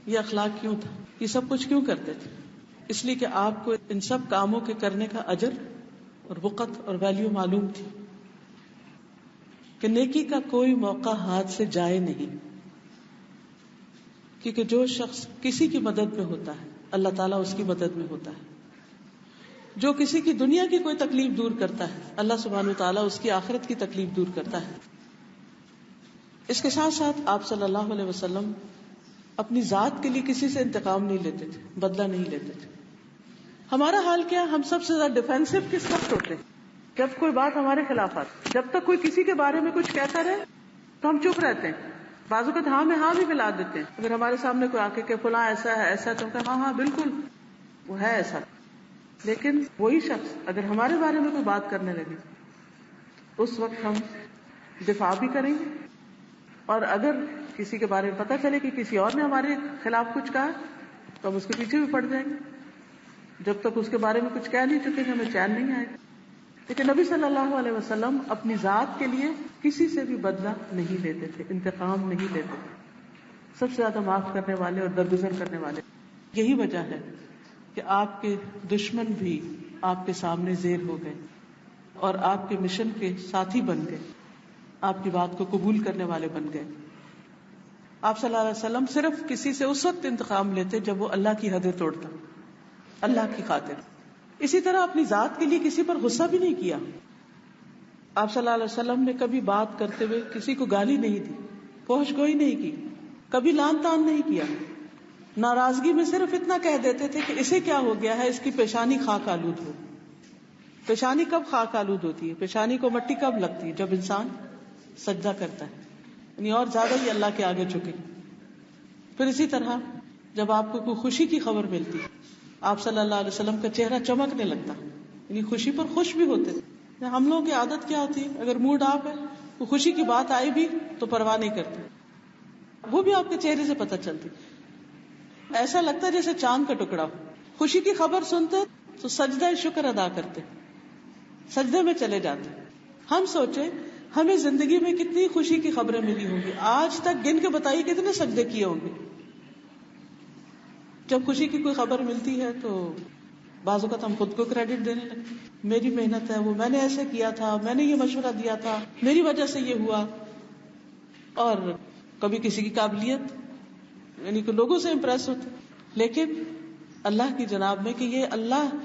یہ اخلاق کیوں تھا؟ یہ سب کچھ کیوں کرتے تھے؟ اس لیے کہ آپ کو ان سب کاموں کے کرنے کا اجر اور وقت اور ویلیو معلوم تھی کہ نیکی کا کوئی موقع ہاتھ سے جائے نہیں, کیونکہ جو شخص کسی کی مدد میں ہوتا ہے اللہ تعالیٰ اس کی مدد میں ہوتا ہے. جو کسی کی دنیا کی کوئی تکلیف دور کرتا ہے اللہ سبحانہ و تعالیٰ اس کی آخرت کی تکلیف دور کرتا ہے. اس کے ساتھ ساتھ آپ صلی اللہ علیہ وسلم اپنی ذات کے لیے کسی سے انتقام نہیں لیتے تھے, بدلہ نہیں لیتے تھے. ہمارا حال کیا, ہم سب سے زیادہ ڈیفینسو کس وقت ہوتے ہیں؟ جب کوئی بات ہمارے خلاف آتی. جب تک کوئی کسی کے بارے میں کچھ کہتا رہے تو ہم چپ رہتے ہیں, بعض اوقات ہاں میں ہاں بھی ملا دیتے ہیں. اگر ہمارے سامنے کوئی آ کے کہ فلاں ایسا ہے ایسا, تو ہاں ہاں بالکل وہ ہے ایسا. لیکن وہی شخص اگر ہمارے بارے میں کوئی بات کرنے لگے اس وقت ہم دفاع بھی کریں گے, اور اگر کسی کے بارے میں پتہ چلے کہ کسی اور نے ہمارے خلاف کچھ کہا تو ہم اس کے پیچھے بھی پڑ جائیں گے. جب تک اس کے بارے میں کچھ کہہ نہیں چکے ہمیں چین نہیں آئے گا. لیکن نبی صلی اللہ علیہ وسلم اپنی ذات کے لیے کسی سے بھی بدلہ نہیں لیتے تھے, انتقام نہیں لیتے تھے. سب سے زیادہ معاف کرنے والے اور درگزر کرنے والے. یہی وجہ ہے کہ آپ کے دشمن بھی آپ کے سامنے زیر ہو گئے اور آپ کے مشن کے ساتھی بن گئے, آپ کی بات کو قبول کرنے والے بن گئے. آپ صلی اللہ علیہ وسلم صرف کسی سے اس وقت انتقام لیتے جب وہ اللہ کی حدیں توڑتا, اللہ کی خاطر. اسی طرح اپنی ذات کے لیے کسی پر غصہ بھی نہیں کیا. آپ صلی اللہ علیہ وسلم نے کبھی بات کرتے ہوئے کسی کو گالی نہیں دی, فحش گوئی نہیں کی, کبھی لان تان نہیں کیا. ناراضگی میں صرف اتنا کہہ دیتے تھے کہ اسے کیا ہو گیا ہے, اس کی پیشانی خاک آلود ہو. پیشانی کب خاک آلود ہوتی ہے؟ پیشانی کو مٹی کب لگتی ہے؟ جب انسان سجدہ کرتا ہے, یعنی اور زیادہ ہی اللہ کے آگے جھکے. پھر اسی طرح جب آپ کو کوئی خوشی کی خبر ملتی آپ صلی اللہ علیہ وسلم کا چہرہ چمکنے لگتا, یعنی خوشی پر خوش بھی ہوتے تھے. ہم لوگوں کی عادت کیا ہوتی ہے, اگر موڈ آف ہے تو خوشی کی بات آئی بھی تو پرواہ نہیں کرتے, وہ بھی آپ کے چہرے سے پتہ چلتی. ایسا لگتا ہے جیسے چاند کا ٹکڑا ہو. خوشی کی خبر سنتے تو سجدہ شکر ادا کرتے, سجدے میں چلے جاتے. ہم سوچے ہمیں زندگی میں کتنی خوشی کی خبریں ملی ہوں گی, آج تک گن کے بتائیے کتنے سجدے کیے ہوں گے. جب خوشی کی کوئی خبر ملتی ہے تو بعض اوقات ہم خود کو کریڈٹ دینے لگتے ہیں، میری محنت ہے، وہ میں نے ایسے کیا تھا، میں نے یہ مشورہ دیا تھا، میری وجہ سے یہ ہوا. اور کبھی کسی کی قابلیت، یعنی کہ لوگوں سے امپریس ہوتے، لیکن اللہ کی جناب میں کہ یہ اللہ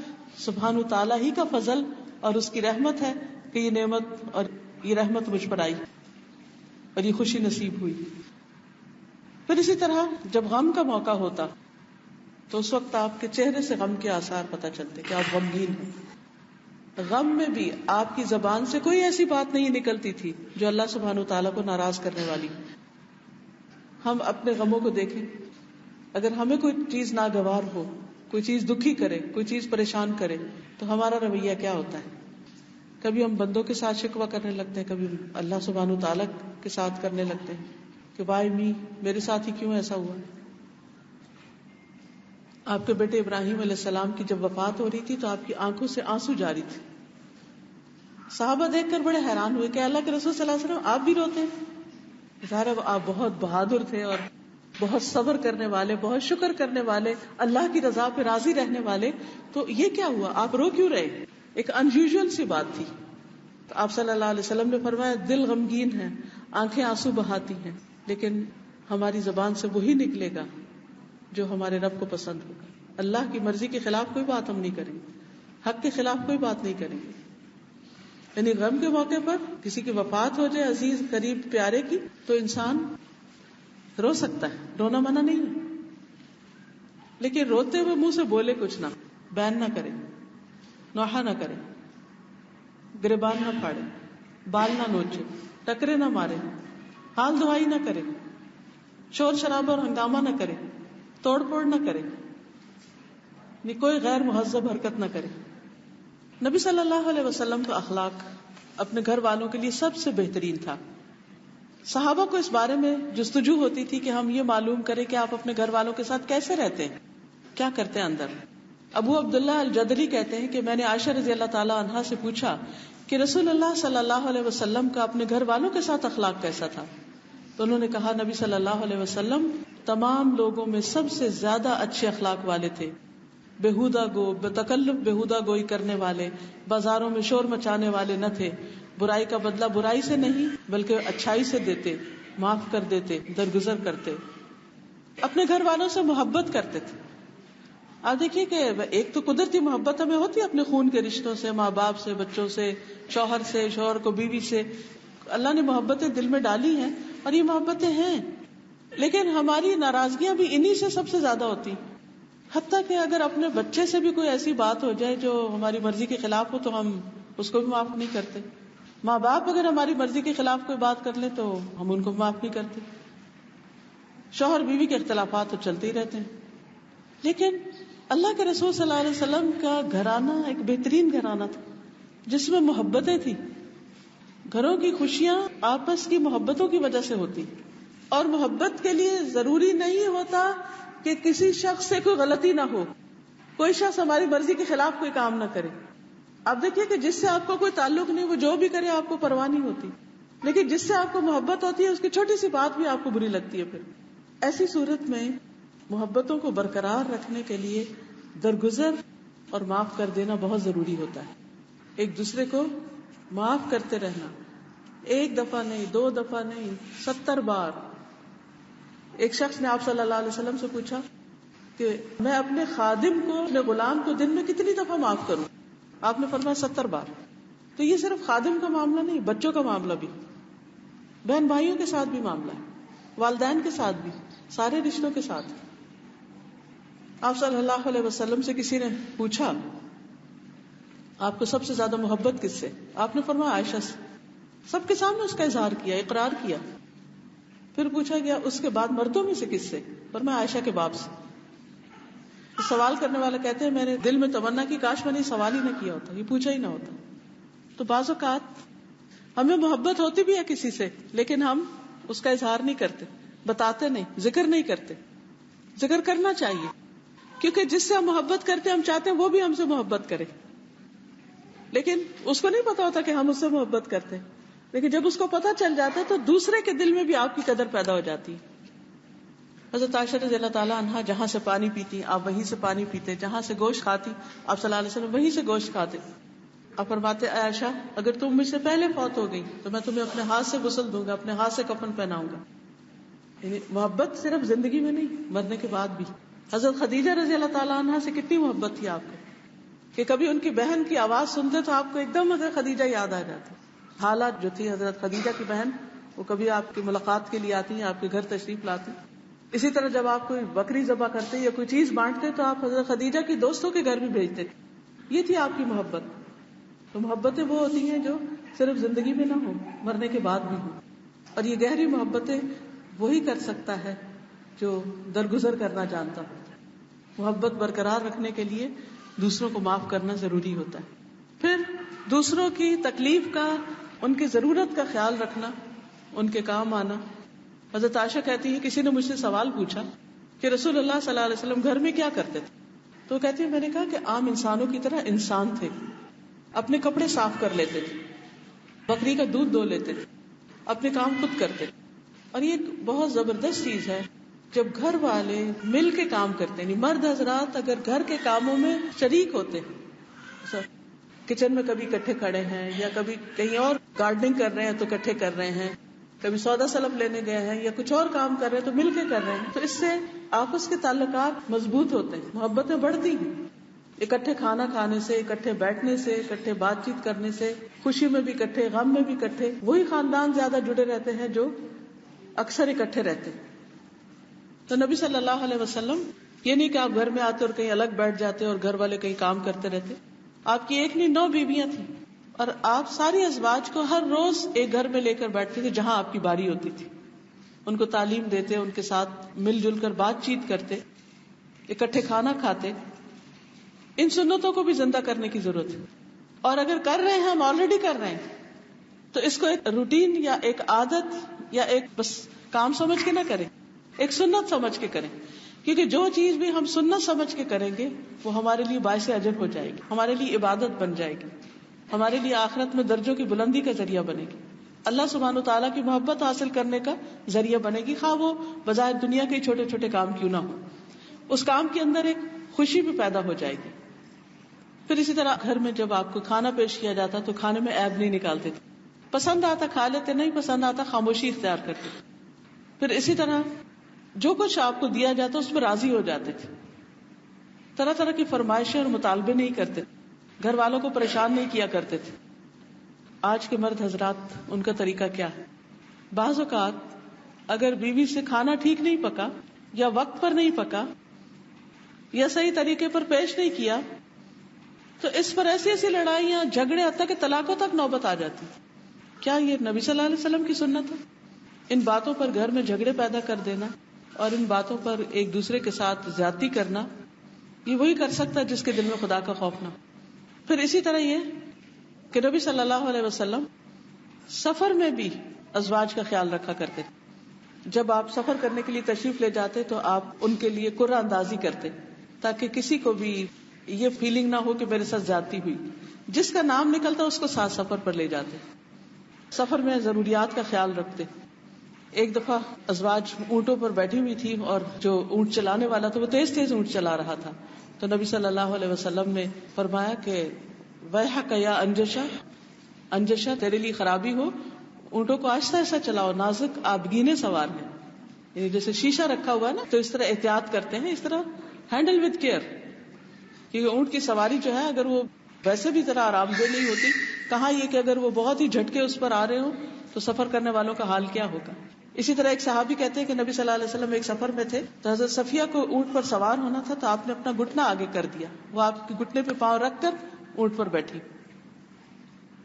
سبحانہ تعالیٰ ہی کا فضل اور اس کی رحمت ہے کہ یہ نعمت اور یہ رحمت مجھ پر آئی اور یہ خوشی نصیب ہوئی. پھر اسی طرح جب غم کا موقع ہوتا تو اس وقت آپ کے چہرے سے غم کے آثار پتہ چلتے کہ آپ غمگین ہیں. غم میں بھی آپ کی زبان سے کوئی ایسی بات نہیں نکلتی تھی جو اللہ سبحانہ تعالیٰ کو ناراض کرنے والی. ہم اپنے غموں کو دیکھیں، اگر ہمیں کوئی چیز ناگوار ہو، کوئی چیز دکھی کرے، کوئی چیز پریشان کرے تو ہمارا رویہ کیا ہوتا ہے؟ کبھی ہم بندوں کے ساتھ شکوہ کرنے لگتے ہیں، کبھی اللہ سبحانہ تعالیٰ کے ساتھ کرنے لگتے ہیں کہ وائی می، میرے ساتھ ہی کیوں ایسا ہوا. آپ کے بیٹے ابراہیم علیہ السلام کی جب وفات ہو رہی تھی تو آپ کی آنکھوں سے آنسو جاری تھے. صحابہ دیکھ کر بڑے حیران ہوئے کہ اللہ کے رسول صلی اللہ علیہ وسلم آپ بھی روتے ہیں. ظاہر آپ بہت بہادر تھے اور بہت صبر کرنے والے، بہت شکر کرنے والے، اللہ کی رضا پہ راضی رہنے والے، تو یہ کیا ہوا، آپ رو کیوں رہے؟ ایک انیوژل سی بات تھی. تو آپ صلی اللہ علیہ وسلم نے فرمایا دل غمگین ہے، آنکھیں آنسو بہاتی ہیں، لیکن ہماری زبان سے وہی نکلے گا جو ہمارے رب کو پسند ہوگا. اللہ کی مرضی کے خلاف کوئی بات ہم نہیں کریں گے، حق کے خلاف کوئی بات نہیں کریں گے. یعنی غم کے موقع پر کسی کی وفات ہو جائے عزیز قریب پیارے کی تو انسان رو سکتا ہے، رونا منع نہیں ہے، لیکن روتے ہوئے منہ سے بولے کچھ نہ، بین نہ کرے، نوحہ نہ کرے، گریبان نہ پھاڑے، بال نہ نوچے، ٹکرے نہ مارے، حال دعائی نہ کرے، شور شرابہ اور ہنگامہ نہ کرے، توڑ پھوڑ نہ کرے، کوئی غیر مہذب حرکت نہ کرے. نبی صلی اللہ علیہ وسلم کا اخلاق اپنے گھر والوں کے لیے سب سے بہترین تھا. صحابہ کو اس بارے میں جستجو ہوتی تھی کہ ہم یہ معلوم کریں کہ آپ اپنے گھر والوں کے ساتھ کیسے رہتے ہیں، کیا کرتے ہیں اندر. ابو عبداللہ الجدری کہتے ہیں کہ میں نے عائشہ رضی اللہ تعالی عنہا سے پوچھا کہ رسول اللہ صلی اللہ علیہ وسلم کا اپنے گھر والوں کے ساتھ اخلاق کیسا تھا. تو انہوں نے کہا نبی صلی اللہ علیہ وسلم تمام لوگوں میں سب سے زیادہ اچھے اخلاق والے تھے. بےہودہ بتکلف بےہودہ گوئی کرنے والے، بازاروں میں شور مچانے والے نہ تھے. برائی کا بدلہ برائی سے نہیں بلکہ اچھائی سے دیتے، معاف کر دیتے، درگزر کرتے، اپنے گھر والوں سے محبت کرتے تھے. آپ دیکھیے کہ ایک تو قدرتی محبت ہمیں ہوتی ہے اپنے خون کے رشتوں سے، ماں باپ سے، بچوں سے، شوہر سے، شوہر کو بیوی سے. اللہ نے محبتیں دل میں ڈالی ہیں اور یہ محبتیں ہیں، لیکن ہماری ناراضگیاں بھی انہی سے سب سے زیادہ ہوتی. حتیٰ کہ اگر اپنے بچے سے بھی کوئی ایسی بات ہو جائے جو ہماری مرضی کے خلاف ہو تو ہم اس کو بھی معاف نہیں کرتے. ماں باپ اگر ہماری مرضی کے خلاف کوئی بات کر لیں تو ہم ان کو معاف نہیں کرتے. شوہر بیوی کے اختلافات تو چلتے ہی رہتے ہیں. لیکن اللہ کے رسول صلی اللہ علیہ وسلم کا گھرانہ ایک بہترین گھرانہ تھا جس میں محبتیں تھیں. گھروں کی خوشیاں آپس کی محبتوں کی وجہ سے ہوتی، اور محبت کے لیے ضروری نہیں ہوتا کہ کسی شخص سے کوئی غلطی نہ ہو، کوئی شخص ہماری مرضی کے خلاف کوئی کام نہ کرے. آپ دیکھیے کہ جس سے آپ کو کوئی تعلق نہیں وہ جو بھی کرے آپ کو پرواہ نہیں ہوتی، لیکن جس سے آپ کو محبت ہوتی ہے اس کی چھوٹی سی بات بھی آپ کو بری لگتی ہے. پھر ایسی صورت میں محبتوں کو برقرار رکھنے کے لیے درگزر اور معاف کر دینا بہت ضروری ہوتا ہے. ایک دوسرے کو معاف کرتے رہنا، ایک دفعہ نہیں، 2 دفعہ نہیں، 70 بار. ایک شخص نے آپ صلی اللہ علیہ وسلم سے پوچھا کہ میں اپنے خادم کو، اپنے غلام کو دن میں کتنی دفعہ معاف کروں؟ آپ نے فرمایا 70 بار. تو یہ صرف خادم کا معاملہ نہیں، بچوں کا معاملہ بھی، بہن بھائیوں کے ساتھ بھی معاملہ ہے، والدین کے ساتھ بھی، سارے رشتوں کے ساتھ. آپ صلی اللہ علیہ وسلم سے کسی نے پوچھا آپ کو سب سے زیادہ محبت کس سے؟ آپ نے فرمایا عائشہ سے. سب کے سامنے اس کا اظہار کیا، اقرار کیا. پھر پوچھا گیا اس کے بعد مردوں میں سے کس سے؟ فرمایا عائشہ کے باپ سے. سوال کرنے والا کہتے ہیں میں نے دل میں تمنا کی کاش میں نے سوال ہی نہ کیا ہوتا، یہ پوچھا ہی نہ ہوتا. تو بعض اوقات ہمیں محبت ہوتی بھی ہے کسی سے لیکن ہم اس کا اظہار نہیں کرتے، بتاتے نہیں، ذکر نہیں کرتے. ذکر کرنا چاہیے کیونکہ جس سے ہم محبت کرتے ہیں ہم چاہتے ہیں وہ بھی ہم سے محبت کرے، لیکن اس کو نہیں پتا ہوتا کہ ہم اس سے محبت کرتے ہیں. لیکن جب اس کو پتا چل جاتا ہے تو دوسرے کے دل میں بھی آپ کی قدر پیدا ہو جاتی ہے. حضرت عائشہ رضی اللہ تعالیٰ عنہا جہاں سے پانی پیتی آپ وہیں سے پانی پیتے، جہاں سے گوشت کھاتی آپ صلی اللہ علیہ وسلم وہیں سے گوشت کھاتے. آپ فرماتے اے عائشہ اگر تم مجھ سے پہلے فوت ہو گئی تو میں تمہیں اپنے ہاتھ سے غسل دوں گا، اپنے ہاتھ سے کفن پہناؤں گا. یعنی محبت صرف زندگی میں نہیں، مرنے کے بعد بھی. حضرت خدیجہ رضی اللہ تعالیٰ عنہا سے کتنی محبت تھی آپ کو کہ کبھی ان کی بہن کی آواز سنتے تو آپ کو ایک دم حضرت خدیجہ یاد آ جاتی. حالات جو تھی حضرت خدیجہ کی بہن وہ کبھی آپ کی ملاقات کے لیے آتی ہیں، آپ کے گھر تشریف لاتی. اسی طرح جب آپ کوئی بکری ذبح کرتے یا کوئی چیز بانٹتے تو آپ حضرت خدیجہ کی دوستوں کے گھر بھی بھیجتے تھے. یہ تھی آپ کی محبت. تو محبتیں وہ ہوتی ہیں جو صرف زندگی میں نہ ہو، مرنے کے بعد بھی ہو. اور یہ گہری محبتیں وہی کر سکتا ہے جو درگزر کرنا جانتا ہو. محبت برقرار رکھنے کے لیے دوسروں کو معاف کرنا ضروری ہوتا ہے. پھر دوسروں کی تکلیف کا، ان کی ضرورت کا خیال رکھنا، ان کے کام آنا. حضرت عائشہ کہتی ہے کسی نے مجھ سے سوال پوچھا کہ رسول اللہ صلی اللہ علیہ وسلم گھر میں کیا کرتے تھے؟ تو کہتی ہے میں نے کہا کہ عام انسانوں کی طرح انسان تھے، اپنے کپڑے صاف کر لیتے تھے، بکری کا دودھ دو لیتے تھے، اپنے کام خود کرتے. اور یہ ایک بہت زبردست چیز ہے جب گھر والے مل کے کام کرتے ہیں. مرد حضرات اگر گھر کے کاموں میں شریک ہوتے ہیں، کچن میں کبھی اکٹھے کھڑے ہیں یا کبھی کہیں اور گارڈننگ کر رہے ہیں تو اکٹھے کر رہے ہیں، کبھی سودا سلب لینے گئے ہیں یا کچھ اور کام کر رہے ہیں تو مل کے کر رہے ہیں، تو اس سے آپس کے تعلقات مضبوط ہوتے ہیں، محبتیں بڑھتی ہیں. اکٹھے کھانا کھانے سے، اکٹھے بیٹھنے سے، اکٹھے بات چیت کرنے سے، خوشی میں بھی اکٹھے، غم میں بھی اکٹھے. وہی خاندان زیادہ جڑے رہتے ہیں جو اکثر اکٹھے رہتے ہیں. تو نبی صلی اللہ علیہ وسلم یہ نہیں کہ آپ گھر میں آتے اور کہیں الگ بیٹھ جاتے اور گھر والے کہیں کام کرتے رہتے. آپ کی ایک نہیں 9 بیویاں تھیں اور آپ ساری ازواج کو ہر روز ایک گھر میں لے کر بیٹھتے تھے جہاں آپ کی باری ہوتی تھی. ان کو تعلیم دیتے، ان کے ساتھ مل جل کر بات چیت کرتے، اکٹھے کھانا کھاتے. ان سنتوں کو بھی زندہ کرنے کی ضرورت ہے. اور اگر کر رہے ہیں، ہم آلریڈی کر رہے ہیں، تو اس کو ایک روٹین یا ایک عادت یا ایک بس کام سمجھ کے نہ کریں، ایک سنت سمجھ کے کریں. کیونکہ جو چیز بھی ہم سنت سمجھ کے کریں گے وہ ہمارے لیے باعث اجر ہو جائے گی، ہمارے لیے عبادت بن جائے گی، ہمارے لیے آخرت میں درجوں کی بلندی کا ذریعہ بنے گی، اللہ سبحانہ وتعالیٰ کی محبت حاصل کرنے کا ذریعہ بنے گی، خواہ وہ بظاہر دنیا کے چھوٹے چھوٹے کام کیوں نہ ہو. اس کام کے اندر ایک خوشی بھی پیدا ہو جائے گی. پھر اسی طرح گھر میں جب آپ کو کھانا پیش کیا جاتا تو کھانے میں عیب نہیں نکالتے تھے، پسند آتا کھا لیتے، نہیں پسند آتا خاموشی اختیار کرتے تھے. پھر اسی طرح جو کچھ آپ کو دیا جاتا اس میں راضی ہو جاتے تھے، طرح طرح کی فرمائشیں اور مطالبے نہیں کرتے، گھر والوں کو پریشان نہیں کیا کرتے تھے. آج کے مرد حضرات ان کا طریقہ کیا ہے؟ بعض اوقات اگر بیوی سے کھانا ٹھیک نہیں پکا یا وقت پر نہیں پکا یا صحیح طریقے پر پیش نہیں کیا تو اس پر ایسی ایسی لڑائیاں، جھگڑے، حتیٰ کہ طلاقوں تک نوبت آ جاتی. کیا یہ نبی صلی اللہ علیہ وسلم کی سنت ہے؟ ان باتوں پر گھر میں جھگڑے پیدا کر دینا اور ان باتوں پر ایک دوسرے کے ساتھ زیادتی کرنا، یہ وہی کر سکتا ہے جس کے دل میں خدا کا خوف نہ. پھر اسی طرح یہ کہ نبی صلی اللہ علیہ وسلم سفر میں بھی ازواج کا خیال رکھا کرتے. جب آپ سفر کرنے کے لیے تشریف لے جاتے تو آپ ان کے لیے قرعہ اندازی کرتے تاکہ کسی کو بھی یہ فیلنگ نہ ہو کہ میرے ساتھ زیادتی ہوئی. جس کا نام نکلتا اس کو ساتھ سفر پر لے جاتے، سفر میں ضروریات کا خیال رکھتے. ایک دفعہ ازواج اونٹوں پر بیٹھی ہوئی تھی اور جو اونٹ چلانے والا تھا وہ تیز تیز اونٹ چلا رہا تھا. تو نبی صلی اللہ علیہ وسلم نے فرمایا کہ ویحک یا انجشا، انجشا تیرے لیے خرابی ہو، اونٹوں کو آہستہ آہستہ چلاؤ، نازک آبگینے سوار ہیں. یعنی جیسے شیشہ رکھا ہوا ہے نا تو اس طرح احتیاط کرتے ہیں، اس طرح ہینڈل وتھ کیئر. کیونکہ اونٹ کی سواری جو ہے اگر وہ ویسے بھی ذرا آرام دہ نہیں ہوتی، کہاں یہ کہ اگر وہ بہت ہی جھٹکے اس پر آ رہے ہوں تو سفر کرنے والوں کا حال کیا ہوگا. اسی طرح ایک صحابی کہتے ہیں کہ نبی صلی اللہ علیہ وسلم ایک سفر میں تھے تو حضرت صفیہ کو اونٹ پر سوار ہونا تھا تو آپ نے اپنا گھٹنا آگے کر دیا، وہ آپ کے گھٹنے پہ پاؤں رکھ کر اونٹ پر بیٹھی.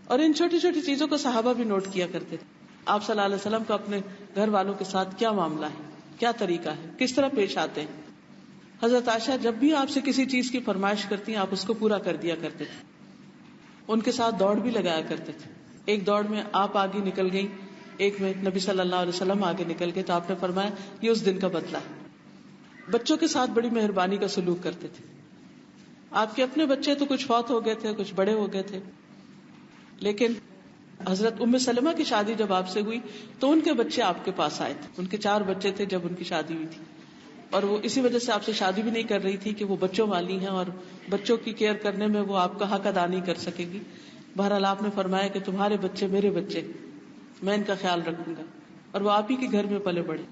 اور ان چھوٹی چھوٹی چیزوں کو صحابہ بھی نوٹ کیا کرتے تھے. آپ صلی اللہ علیہ وسلم کا اپنے گھر والوں کے ساتھ کیا معاملہ ہے، کیا طریقہ ہے، کس طرح پیش آتے ہیں. حضرت عائشہ جب بھی آپ سے کسی چیز کی فرمائش کرتی ہیں آپ اس کو پورا کر دیا کرتے تھے. ان کے ساتھ دوڑ بھی لگایا کرتے تھے. ایک دوڑ میں آپ آگے نکل گئی، ایک میں نبی صلی اللہ علیہ وسلم آگے نکل گئے تو آپ نے فرمایا یہ اس دن کا بدلہ ہے. بچوں کے ساتھ بڑی مہربانی کا سلوک کرتے تھے. آپ کے اپنے بچے تو کچھ فوت ہو گئے تھے، کچھ بڑے ہو گئے تھے، لیکن حضرت ام سلمہ کی شادی جب آپ سے ہوئی تو ان کے بچے آپ کے پاس آئے تھے. ان کے 4 بچے تھے جب ان کی شادی ہوئی تھی. اور وہ اسی وجہ سے آپ سے شادی بھی نہیں کر رہی تھی کہ وہ بچوں والی ہیں اور بچوں کی کیئر کرنے میں وہ آپ کا حق ادا نہیں کر سکے گی. بہرحال آپ نے فرمایا کہ تمہارے بچے میرے بچے, میں ان کا خیال رکھوں گا, اور وہ آپ ہی کے گھر میں پلے بڑے.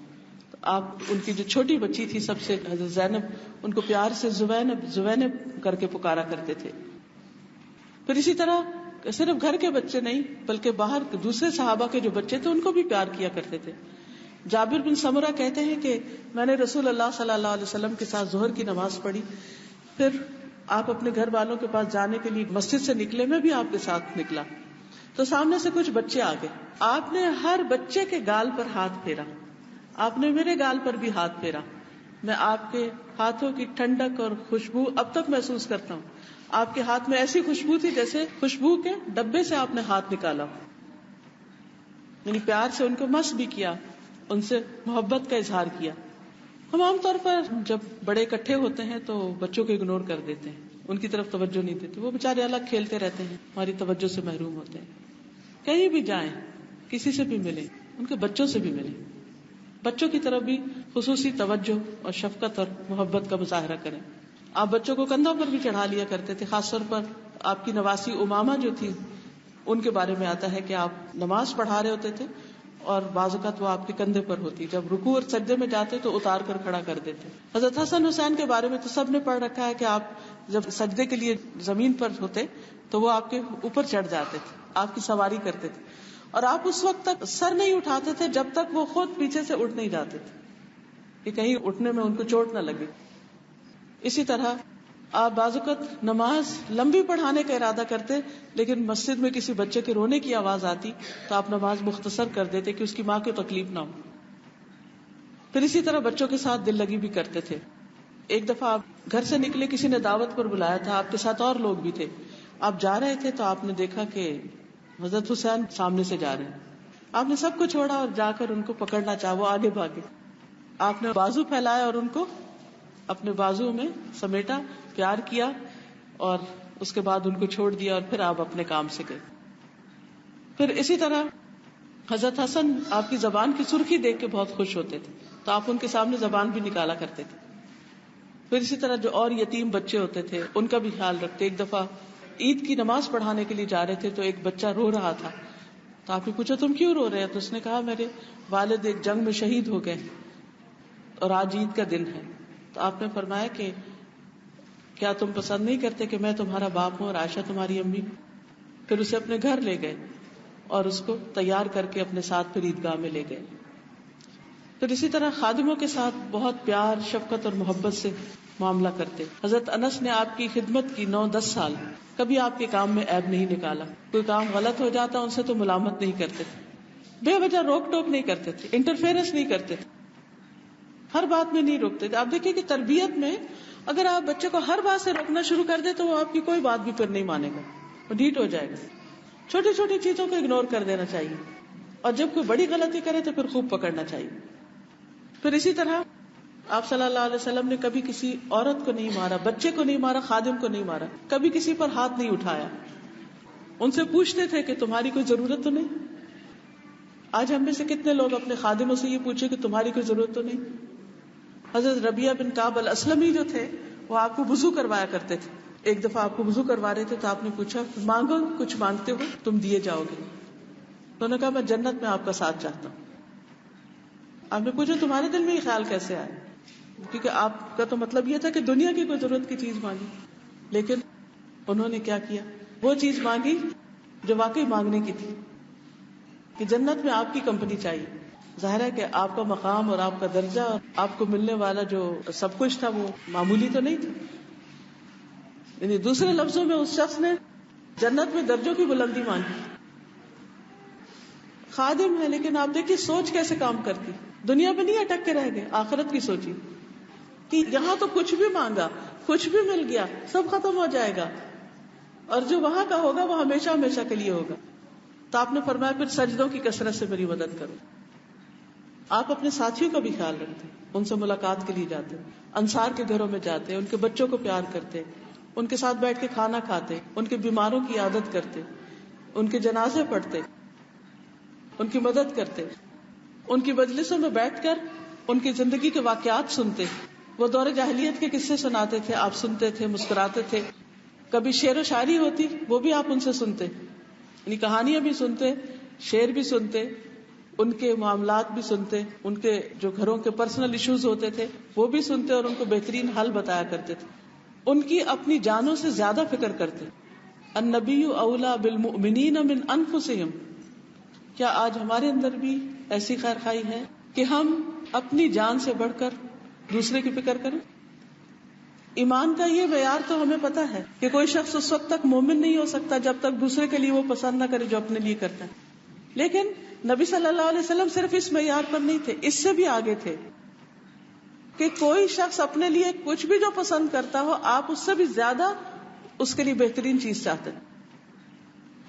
تو آپ ان کی جو چھوٹی بچی تھی سب سے حضرت زینب, ان کو پیار سے زوینب کر کے پکارا کرتے تھے. پھر اسی طرح صرف گھر کے بچے نہیں بلکہ باہر دوسرے صحابہ کے جو بچے تھے ان کو بھی پیار کیا کرتے تھے. جابر بن سمرہ کہتے ہیں کہ میں نے رسول اللہ صلی اللہ علیہ وسلم کے ساتھ ظہر کی نماز پڑھی, پھر آپ اپنے گھر والوں کے پاس جانے کے لیے مسجد سے نکلے, میں بھی آپ کے ساتھ نکلا, تو سامنے سے کچھ بچے آ گئے. آپ نے ہر بچے کے گال پر ہاتھ پھیرا, آپ نے میرے گال پر بھی ہاتھ پھیرا. میں آپ کے ہاتھوں کی ٹھنڈک اور خوشبو اب تک محسوس کرتا ہوں. آپ کے ہاتھ میں ایسی خوشبو تھی جیسے خوشبو کے ڈبے سے آپ نے ہاتھ نکالا. یعنی پیار سے ان کو مس بھی کیا, ان سے محبت کا اظہار کیا. ہم عام طور پر جب بڑے اکٹھے ہوتے ہیں تو بچوں کو اگنور کر دیتے ہیں, ان کی طرف توجہ نہیں دیتے, وہ بےچارے الگ کھیلتے رہتے ہیں, ہماری توجہ سے محروم ہوتے ہیں. کہیں بھی جائیں, کسی سے بھی ملیں, ان کے بچوں سے بھی ملیں, بچوں کی طرف بھی خصوصی توجہ اور شفقت اور محبت کا مظاہرہ کریں. آپ بچوں کو کندھوں پر بھی چڑھا لیا کرتے تھے, خاص طور پر آپ کی نواسی امامہ جو تھی ان کے بارے میں آتا ہے کہ آپ نماز پڑھا رہے ہوتے تھے اور بعض اوقات وہ آپ کے کندھے پر ہوتی, جب رکوع اور سجدے میں جاتے تو اتار کر کھڑا کر دیتے. حضرت حسن حسین کے بارے میں تو سب نے پڑھ رکھا ہے کہ آپ جب سجدے کے لیے زمین پر ہوتے تو وہ آپ کے اوپر چڑھ جاتے تھے, آپ کی سواری کرتے تھے, اور آپ اس وقت تک سر نہیں اٹھاتے تھے جب تک وہ خود پیچھے سے اٹھ نہیں جاتے تھے کہ کہیں اٹھنے میں ان کو چوٹ نہ لگے. اسی طرح آپ بعض اوقات نماز لمبی پڑھانے کا ارادہ کرتے, لیکن مسجد میں کسی بچے کے رونے کی آواز آتی تو آپ نماز مختصر کر دیتے کہ اس کی ماں کو تکلیف نہ ہو. پھر اسی طرح بچوں کے ساتھ دل لگی بھی کرتے تھے. ایک دفعہ آپ گھر سے نکلے, کسی نے دعوت پر بلایا تھا, آپ کے ساتھ اور لوگ بھی تھے, آپ جا رہے تھے تو آپ نے دیکھا کہ حضرت حسین سامنے سے جا رہے ہیں. آپ نے سب کو چھوڑا اور جا کر ان کو پکڑنا چاہا, وہ آگے بھاگے. آپ نے بازو پھیلایا اور ان کو اپنے بازو میں سمیٹا, پیار کیا, اور اس کے بعد ان کو چھوڑ دیا, اور پھر آپ اپنے کام سے گئے. پھر اسی طرح حضرت حسن آپ کی زبان کی سرخی دیکھ کے بہت خوش ہوتے تھے تو آپ ان کے سامنے زبان بھی نکالا کرتے تھے. پھر اسی طرح جو اور یتیم بچے ہوتے تھے ان کا بھی خیال رکھتے. ایک دفعہ عید کی نماز پڑھانے کے لیے جا رہے تھے تو ایک بچہ رو رہا تھا, تو آپ نے پوچھا تم کیوں رو رہے ہیں؟ تو اس نے کہا میرے والد ایک جنگ میں شہید ہو گئے اور آج عید کا دن ہے. تو آپ نے فرمایا کہ کیا تم پسند نہیں کرتے کہ میں تمہارا باپ ہوں اور عائشہ تمہاری امی ہوں؟ پھر اسے اپنے گھر لے گئے اور اس کو تیار کر کے اپنے ساتھ پھر عیدگاہ میں لے گئے. پھر اسی طرح خادموں کے ساتھ بہت پیار, شفقت اور محبت سے معاملہ کرتے. حضرت انس نے آپ کی خدمت کی 9-10 سال, کبھی آپ کے کام میں عیب نہیں نکالا. کوئی کام غلط ہو جاتا ان سے تو ملامت نہیں کرتے تھے, بے وجہ روک ٹوک نہیں کرتے تھے, انٹرفیئرنس نہیں کرتے تھے, ہر بات میں نہیں روکتے تھے. آپ دیکھیں کہ تربیت میں اگر آپ بچے کو ہر بات سے روکنا شروع کر دیں تو وہ آپ کی کوئی بات بھی پھر نہیں مانے گا, وہ ڈھیٹ ہو جائے گا. چھوٹی چھوٹی چیزوں کو اگنور کر دینا چاہیے, اور جب کوئی بڑی غلطی کرے تو پھر خوب پکڑنا چاہیے. پھر اسی طرح آپ صلی اللہ علیہ وسلم نے کبھی کسی عورت کو نہیں مارا, بچے کو نہیں مارا, خادم کو نہیں مارا, کبھی کسی پر ہاتھ نہیں اٹھایا. ان سے پوچھتے تھے کہ تمہاری کوئی ضرورت تو نہیں. آج ہم میں سے کتنے لوگ اپنے خادموں سے یہ پوچھے کہ تمہاری کوئی ضرورت تو نہیں. حضرت ربیعہ بن کعب الاسلمی جو تھے وہ آپ کو وضو کروایا کرتے تھے. ایک دفعہ آپ کو وضو کروا رہے تھے تو آپ نے پوچھا مانگو, کچھ مانگتے ہو تم دیے جاؤ گے. تو انہوں نے کہا میں جنت میں آپ کا ساتھ چاہتا ہوں. آپ نے پوچھا تمہارے دل میں یہ خیال کیسے آیا؟ کیونکہ آپ کا تو مطلب یہ تھا کہ دنیا کی کوئی ضرورت کی چیز مانگی, لیکن انہوں نے کیا کیا, وہ چیز مانگی جو واقعی مانگنے کی تھی, کہ جنت میں آپ کی کمپنی چاہیے. ظاہر ہے کہ آپ کا مقام اور آپ کا درجہ اور آپ کو ملنے والا جو سب کچھ تھا وہ معمولی تو نہیں تھا. یعنی دوسرے لفظوں میں اس شخص نے جنت میں درجوں کی بلندی مانگی. خادم ہے لیکن آپ دیکھیے سوچ کیسے کام کرتی, دنیا میں نہیں اٹک کے رہ گئے, آخرت کی سوچی کہ یہاں تو کچھ بھی مانگا, کچھ بھی مل گیا, سب ختم ہو جائے گا, اور جو وہاں کا ہوگا وہ ہمیشہ ہمیشہ کے لیے ہوگا. تو آپ نے فرمایا پھر سجدوں کی کثرت سے میری مدد کرو. آپ اپنے ساتھیوں کا بھی خیال رکھتے, ان سے ملاقات کے لیے جاتے, انصار کے گھروں میں جاتے, ان کے بچوں کو پیار کرتے, ان کے ساتھ بیٹھ کے کھانا کھاتے, ان کے بیماروں کی عیادت کرتے, ان کے جنازے پڑھتے, ان کی مدد کرتے, ان کی مجلسوں میں بیٹھ کر ان کی زندگی کے واقعات سنتے, وہ دور جاہلیت کے قصے سناتے تھے، آپ سنتے تھے، مسکراتے تھے. کبھی شعر و شاعری ہوتی، وہ بھی آپ ان سے سنتے، یعنی کہانیاں بھی سنتے، شعر بھی سنتے، ان کے معاملات بھی سنتے، ان کے جو گھروں کے پرسنل ایشوز ہوتے تھے وہ بھی سنتے اور ان کو بہترین حل بتایا کرتے تھے. ان کی اپنی جانوں سے زیادہ فکر کرتے. النبی اولا بالمؤمنین من انفسہم. کیا آج ہمارے اندر بھی ایسی خیر خواہی ہے کہ ہم اپنی جان سے بڑھ کر دوسرے کی فکر کریں؟ ایمان کا یہ معیار تو ہمیں پتا ہے کہ کوئی شخص اس وقت تک مومن نہیں ہو سکتا جب تک دوسرے کے لیے وہ پسند نہ کرے جو اپنے لیے کرتا ہے. لیکن نبی صلی اللہ علیہ وسلم صرف اس معیار پر نہیں تھے، اس سے بھی آگے تھے کہ کوئی شخص اپنے لیے کچھ بھی جو پسند کرتا ہو، آپ اس سے بھی زیادہ اس کے لیے بہترین چیز چاہتے ہیں،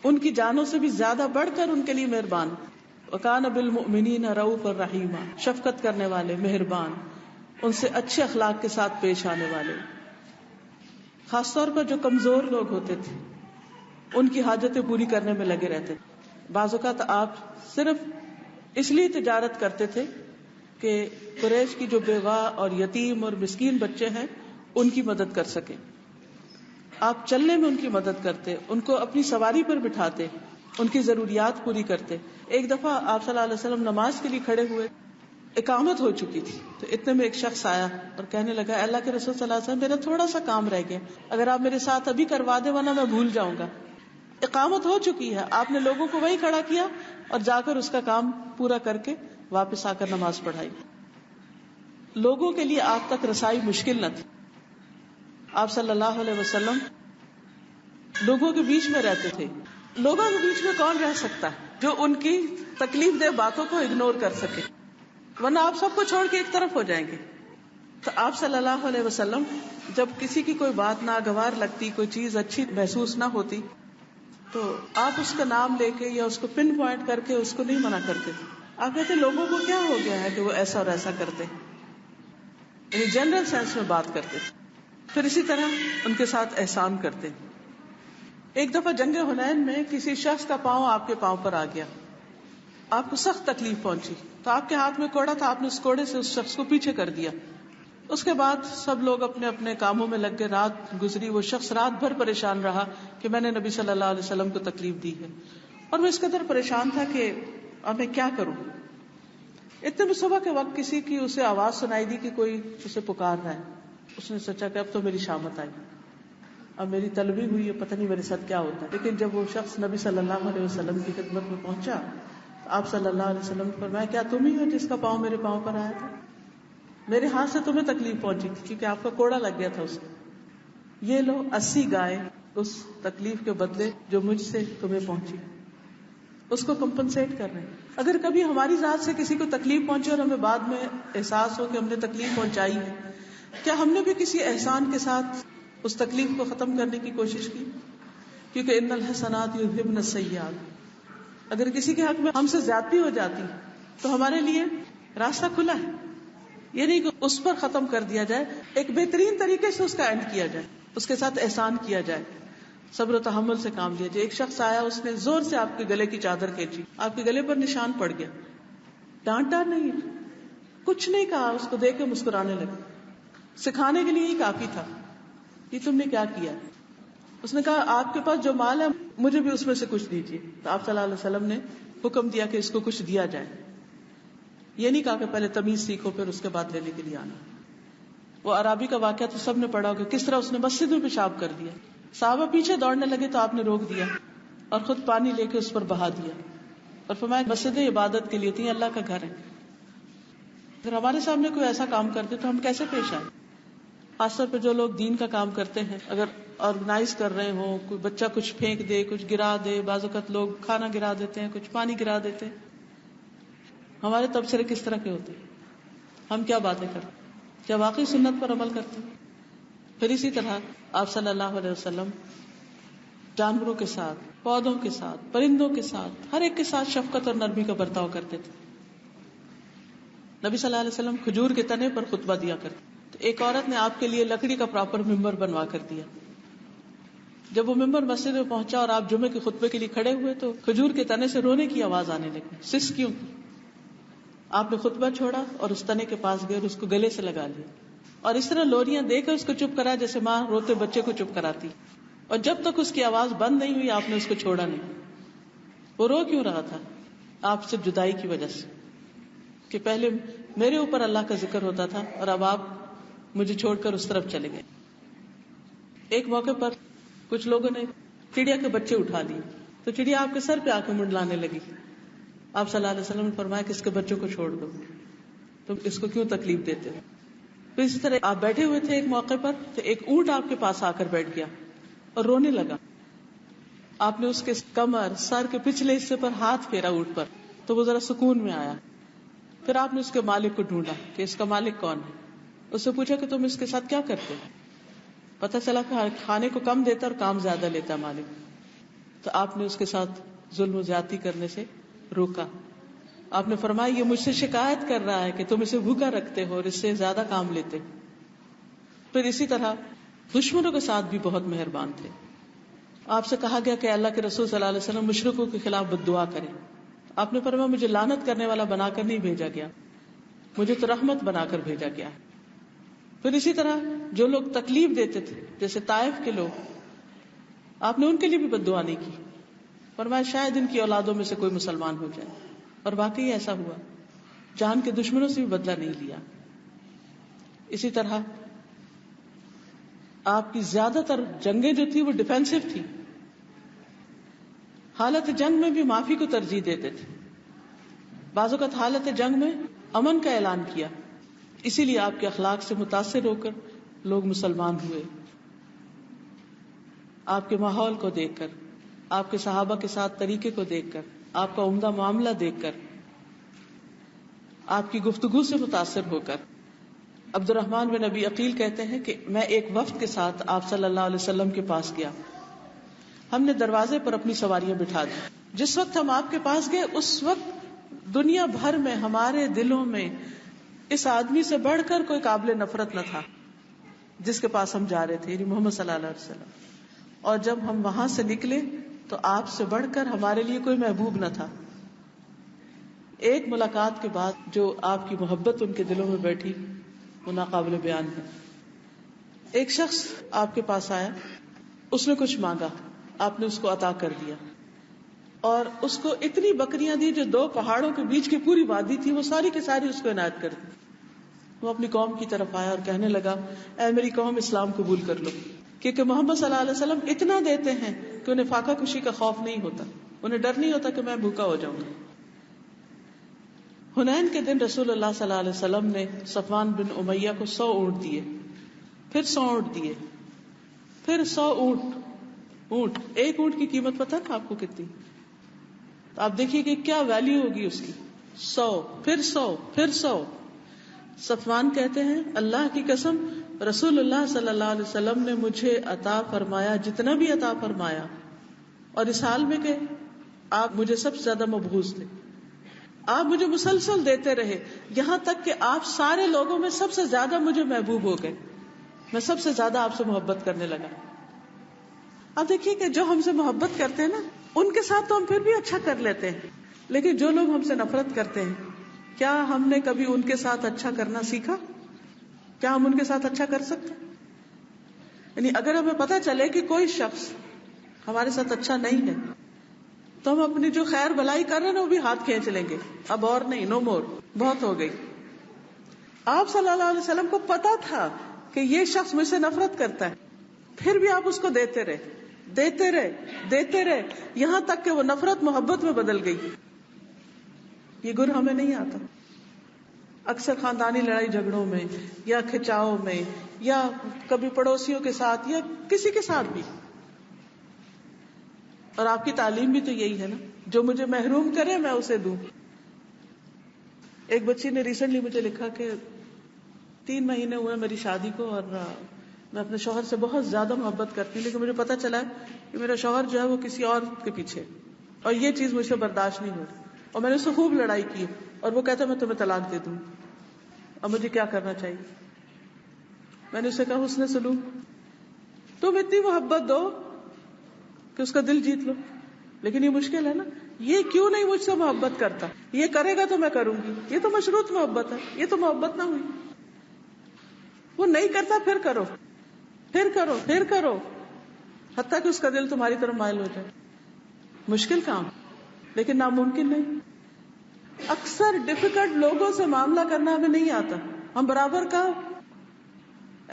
ان کی جانوں سے بھی زیادہ بڑھ کر ان کے لیے مہربان. وَكَانَ بِالْمُؤْمِنِينَ رَءُوفًا رَحِيمًا. شفقت کرنے والے، مہربان، ان سے اچھے اخلاق کے ساتھ پیش آنے والے. خاص طور پر جو کمزور لوگ ہوتے تھے ان کی حاجتیں پوری کرنے میں لگے رہتے تھے. بعض اوقات آپ صرف اس لیے تجارت کرتے تھے کہ قریش کی جو بیوہ اور یتیم اور مسکین بچے ہیں ان کی مدد کر سکیں. آپ چلنے میں ان کی مدد کرتے، ان کو اپنی سواری پر بٹھاتے، ان کی ضروریات پوری کرتے. ایک دفعہ آپ صلی اللہ علیہ وسلم نماز کے لیے کھڑے ہوئے، اقامت ہو چکی تھی، تو اتنے میں ایک شخص آیا اور کہنے لگا اللہ کے رسول صلی اللہ علیہ وسلم میرا تھوڑا سا کام رہ گیا، اگر آپ میرے ساتھ ابھی کروا دیں ورنہ میں بھول جاؤں گا. اقامت ہو چکی ہے، آپ نے لوگوں کو وہی کھڑا کیا اور جا کر اس کا کام پورا کر کے واپس آ کر نماز پڑھائی. لوگوں کے لیے آپ تک رسائی مشکل نہ تھی. آپ صلی اللہ علیہ وسلم لوگوں کے بیچ میں رہتے تھے. لوگوں کے بیچ میں کون رہ سکتا ہے جو ان کی تکلیف دہ باتوں کو اگنور کر سکے، ورنہ آپ سب کو چھوڑ کے ایک طرف ہو جائیں گے. تو آپ صلی اللہ علیہ وسلم جب کسی کی کوئی بات ناگوار لگتی، کوئی چیز اچھی محسوس نہ ہوتی، تو آپ اس کا نام لے کے یا اس کو پن پوائنٹ کر کے اس کو نہیں منع کرتے تھے. آپ کہتے لوگوں کو کیا ہو گیا ہے کہ وہ ایسا اور ایسا کرتے، یعنی جنرل سینس میں بات کرتے تھے. پھر اسی طرح ان کے ساتھ احسان کرتے. ایک دفعہ جنگ حنین میں کسی شخص کا پاؤں آپ کے پاؤں پر آ گیا، آپ کو سخت تکلیف پہنچی، تو آپ کے ہاتھ میں کوڑا تھا، آپ نے اس کوڑے سے اس شخص کو پیچھے کر دیا. اس کے بعد سب لوگ اپنے اپنے کاموں میں لگ گئے. رات گزری، وہ شخص رات بھر پریشان رہا کہ میں نے نبی صلی اللہ علیہ وسلم کو تکلیف دی ہے، اور وہ اس قدر پریشان تھا کہ اب میں کیا کروں. اتنے میں صبح کے وقت کسی کی اسے آواز سنائی دی کہ کوئی اسے پکار رہا ہے. اس نے سوچا کہ اب تو میری شامت آئی، اب میری طلبی ہوئی ہے، پتہ نہیں میرے ساتھ کیا ہوتا ہے. لیکن جب وہ شخص نبی صلی اللہ علیہ وسلم کی خدمت میں پہنچا تو آپ صلی اللہ علیہ وسلم نے فرمایا کیا تم ہی ہو جس کا پاؤں میرے پاؤں پر آیا تھا؟ میرے ہاتھ سے تمہیں تکلیف پہنچی تھی کیونکہ آپ کا کوڑا لگ گیا تھا اس میں. یہ لو 80 گائے اس تکلیف کے بدلے جو مجھ سے تمہیں پہنچی، اس کو کمپنسیٹ کر رہے ہیں. اگر کبھی ہماری ذات سے کسی کو تکلیف پہنچے اور ہمیں بعد میں احساس ہو کہ ہم نے تکلیف پہنچائی ہے، کیا ہم نے بھی کسی احسان کے ساتھ اس تکلیف کو ختم کرنے کی کوشش کی؟ کیونکہ ان الحسنات یذھبن السیئات. اگر کسی کے حق میں ہم سے زیادتی ہو جاتی تو ہمارے لیے راستہ کھلا ہے. یہ نہیں کہ اس پر ختم کر دیا جائے، ایک بہترین طریقے سے اس کا اینڈ کیا جائے، اس کے ساتھ احسان کیا جائے، صبر و تحمل سے کام لیا جائے. ایک شخص آیا، اس نے زور سے آپ کے گلے کی چادر کھینچی، آپ کے گلے پر نشان پڑ گیا، ڈانٹا نہیں، کچھ نہیں کہا، اس کو دیکھ کے مسکرانے لگے. سکھانے کے لیے ہی کافی تھا، یہ تم نے کیا کیا. اس نے کہا آپ کے پاس جو مال ہے مجھے بھی اس میں سے کچھ دیجیے. تو آپ صلی اللہ علیہ وسلم نے حکم دیا کہ اس کو کچھ دیا جائے. یہ نہیں کہا کہ پہلے تمیز سیکھو پھر اس کے بعد لینے کے لیے آنا. وہ عرابی کا واقعہ تو سب نے پڑھا ہوگا، کس طرح اس نے مسجد میں پیشاب کر دیا. صحابہ پیچھے دوڑنے لگے تو آپ نے روک دیا اور خود پانی لے کے اس پر بہا دیا اور فرمایا مسجد عبادت کے لیے تھی، اللہ کا گھر ہے. اگر ہمارے سامنے کوئی ایسا کام کرتے تو ہم کیسے پیش آئے؟ خاص طور پہ جو لوگ دین کا کام کرتے ہیں، اگر آرگنائز کر رہے ہوں، کوئی بچہ کچھ پھینک دے، کچھ گرا دے، بعض اوقات لوگ کھانا گرا دیتے ہیں، کچھ پانی گرا دیتے ہیں، ہمارے تبصرے کس طرح کے ہوتے ہیں؟ ہم کیا باتیں کرتے ہیں؟ کیا واقعی سنت پر عمل کرتے ہیں؟ پھر اسی طرح آپ صلی اللہ علیہ وسلم جانوروں کے ساتھ، پودوں کے ساتھ، پرندوں کے ساتھ، ہر ایک کے ساتھ شفقت اور نرمی کا برتاؤ کرتے تھے. نبی صلی اللہ علیہ وسلم کھجور کے تنے پر خطبہ دیا کرتے. تو ایک عورت نے آپ کے لیے لکڑی کا پراپر ممبر بنوا کر دیا. جب وہ ممبر مسجد میں پہنچا اور آپ جمعے کے خطبے کے لیے کھڑے ہوئے تو کھجور کے تنے سے رونے کی آواز آنے لگی. سس کیوں؟ آپ نے خطبہ چھوڑا اور اس تنے کے پاس گئے اور اس کو گلے سے لگا لیا. اور اس طرح لوریاں دے کر اس کو چپ کرا جیسے ماں روتے بچے کو چپ کراتی. اور جب تک اس کی آواز بند نہیں ہوئی آپ نے اس کو چھوڑا نہیں. وہ رو کیوں رہا تھا؟ آپ سے جدائی کی وجہ سے، کہ پہلے میرے اوپر اللہ کا ذکر ہوتا تھا اور اب آپ مجھے چھوڑ کر اس طرف چلے گئے. ایک موقع پر کچھ لوگوں نے چڑیا کے بچے اٹھا لیے تو چڑیا آپ کے سر پہ آ کے منڈلانے لگی. آپ صلی اللہ علیہ وسلم نے فرمایا کہ اس کے بچوں کو چھوڑ دو، تم اس کو کیوں تکلیف دیتے ہو؟ تو اسی طرح آپ بیٹھے ہوئے تھے ایک موقع پر تو ایک اونٹ آپ کے پاس آ کر بیٹھ گیا اور رونے لگا. آپ نے اس کے کمر سر کے پچھلے حصے پر ہاتھ پھیرا اونٹ پر تو وہ ذرا سکون میں آیا. پھر آپ نے اس کے مالک کو ڈھونڈا کہ اس کا مالک کون ہے. اس سے پوچھا کہ تم اس کے ساتھ کیا کرتے ہو؟ پتہ چلا کہ کھانے کو کم دیتا اور کام زیادہ لیتا مالک. تو آپ نے اس کے ساتھ ظلم و زیادتی کرنے سے روکا. آپ نے فرمایا یہ مجھ سے شکایت کر رہا ہے کہ تم اسے بھوکا رکھتے ہو اور اس سے زیادہ کام لیتے. پھر اسی طرح دشمنوں کے ساتھ بھی بہت مہربان تھے. آپ سے کہا گیا کہ اللہ کے رسول صلی اللہ علیہ وسلم مشرکوں کے خلاف بد دعا کریں. آپ نے فرمایا مجھے لعنت کرنے والا بنا کر نہیں بھیجا گیا، مجھے تو رحمت بنا کر بھیجا گیا. پھر اسی طرح جو لوگ تکلیف دیتے تھے جیسے طائف کے لوگ، آپ نے ان کے لیے بھی بد دعا نہیں کی. فرمایا شاید ان کی اولادوں میں سے کوئی مسلمان ہو جائے. اور واقعی ایسا ہوا، جان کے دشمنوں سے بھی بدلہ نہیں لیا. اسی طرح آپ کی زیادہ تر جنگیں جو تھی وہ ڈیفینسو تھی. حالت جنگ میں بھی معافی کو ترجیح دیتے تھے. بعض اوقات حالت جنگ میں امن کا اعلان کیا. اسی لیے آپ کے اخلاق سے متاثر ہو کر لوگ مسلمان ہوئے. آپ کے ماحول کو دیکھ کر، آپ کے صحابہ کے ساتھ طریقے کو دیکھ کر، آپ کا عمدہ معاملہ دیکھ کر، آپ کی گفتگو سے متاثر ہو کر. عبد الرحمن بن ابی عقیل کہتے ہیں کہ میں ایک وفد کے ساتھ آپ صلی اللہ علیہ وسلم کے پاس گیا. ہم نے دروازے پر اپنی سواریاں بٹھا دی. جس وقت ہم آپ کے پاس گئے اس وقت دنیا بھر میں ہمارے دلوں میں اس آدمی سے بڑھ کر کوئی قابل نفرت نہ تھا جس کے پاس ہم جا رہے تھے، یعنی محمد صلی اللہ علیہ وسلم. اور جب ہم وہاں سے نکلے تو آپ سے بڑھ کر ہمارے لیے کوئی محبوب نہ تھا. ایک ملاقات کے بعد جو آپ کی محبت ان کے دلوں میں بیٹھی وہ ناقابل بیان ہے. ایک شخص آپ کے پاس آیا، اس نے کچھ مانگا، آپ نے اس کو عطا کر دیا. اور اس کو اتنی بکریاں دی جو 2 پہاڑوں کے بیچ کی پوری وادی تھی وہ ساری کی ساری اس کو عنایت کر دی. وہ اپنی قوم کی طرف آیا اور کہنے لگا اے میری قوم اسلام قبول کر لو، کیونکہ محمد صلی اللہ علیہ وسلم اتنا دیتے ہیں کہ انہیں فاقہ کشی کا خوف نہیں ہوتا، انہیں ڈر نہیں ہوتا کہ میں بھوکا ہو جاؤں گا. حنین کے دن رسول اللہ صلی اللہ علیہ وسلم نے صفوان بن امیہ کو 100 اونٹ دیے، پھر 100 اونٹ دیے، پھر 100 اونٹ. ایک اونٹ کی قیمت پتہ ہے آپ کو کتنی؟ تو آپ دیکھیے کہ کیا ویلیو ہوگی اس کی. 100 پھر 100 پھر 100. صفوان کہتے ہیں اللہ کی قسم رسول اللہ صلی اللہ علیہ وسلم نے مجھے عطا فرمایا جتنا بھی عطا فرمایا، اور اس حال میں کہ آپ مجھے سب سے زیادہ مبغوض تھے. آپ مجھے مسلسل دیتے رہے یہاں تک کہ آپ سارے لوگوں میں سب سے زیادہ مجھے محبوب ہو گئے، میں سب سے زیادہ آپ سے محبت کرنے لگا. اب دیکھیے کہ جو ہم سے محبت کرتے ہیں نا ان کے ساتھ تو ہم پھر بھی اچھا کر لیتے ہیں، لیکن جو لوگ ہم سے نفرت کرتے ہیں کیا ہم نے کبھی ان کے ساتھ اچھا کرنا سیکھا؟ کیا ہم ان کے ساتھ اچھا کر سکتے؟ یعنی اگر ہمیں پتہ چلے کہ کوئی شخص ہمارے ساتھ اچھا نہیں ہے تو ہم اپنی جو خیر بھلائی کر رہے ہیں نا وہ بھی ہاتھ کھینچ لیں گے، اب اور نہیں، نو مور، بہت ہو گئی. آپ صلی اللہ علیہ وسلم کو پتا تھا کہ یہ شخص مجھ سے نفرت کرتا ہے، پھر بھی آپ اس کو دیتے رہے دیتے رہے دیتے رہے یہاں تک کہ وہ نفرت محبت میں بدل گئی. یہ گن ہمیں نہیں آتا. اکثر خاندانی لڑائی جھگڑوں میں یا کھچاؤ میں یا کبھی پڑوسیوں کے ساتھ یا کسی کے ساتھ بھی، اور آپ کی تعلیم بھی تو یہی ہے نا، جو مجھے محروم کرے میں اسے دوں. ایک بچی نے ریسنٹلی مجھے لکھا کہ 3 مہینے ہوئے میری شادی کو اور میں اپنے شوہر سے بہت زیادہ محبت کرتی ہوں، لیکن مجھے پتا چلا کہ میرا شوہر جو ہے وہ کسی اور کے پیچھے، اور یہ چیز مجھ سے برداشت نہیں ہو رہی، اور میں نے اس سے خوب لڑائی کی اور وہ کہتا ہے میں تمہیں طلاق دے دوں. اب مجھے کیا کرنا چاہیے؟ میں نے اسے کہا حسن سلوک، تم اتنی محبت دو کہ اس کا دل جیت لو. لیکن یہ مشکل ہے نا، یہ کیوں نہیں مجھ سے محبت کرتا، یہ کرے گا تو میں کروں گی، یہ تو مشروط محبت ہے، یہ تو محبت نہ ہوئی. وہ نہیں کرتا پھر کرو، پھر کرو، پھر کرو، حتیٰ کہ اس کا دل تمہاری طرف مائل ہو جائے. مشکل کام لیکن ناممکن نہیں. اکثر ڈیفیکلٹ لوگوں سے معاملہ کرنا ہمیں نہیں آتا. ہم برابر کا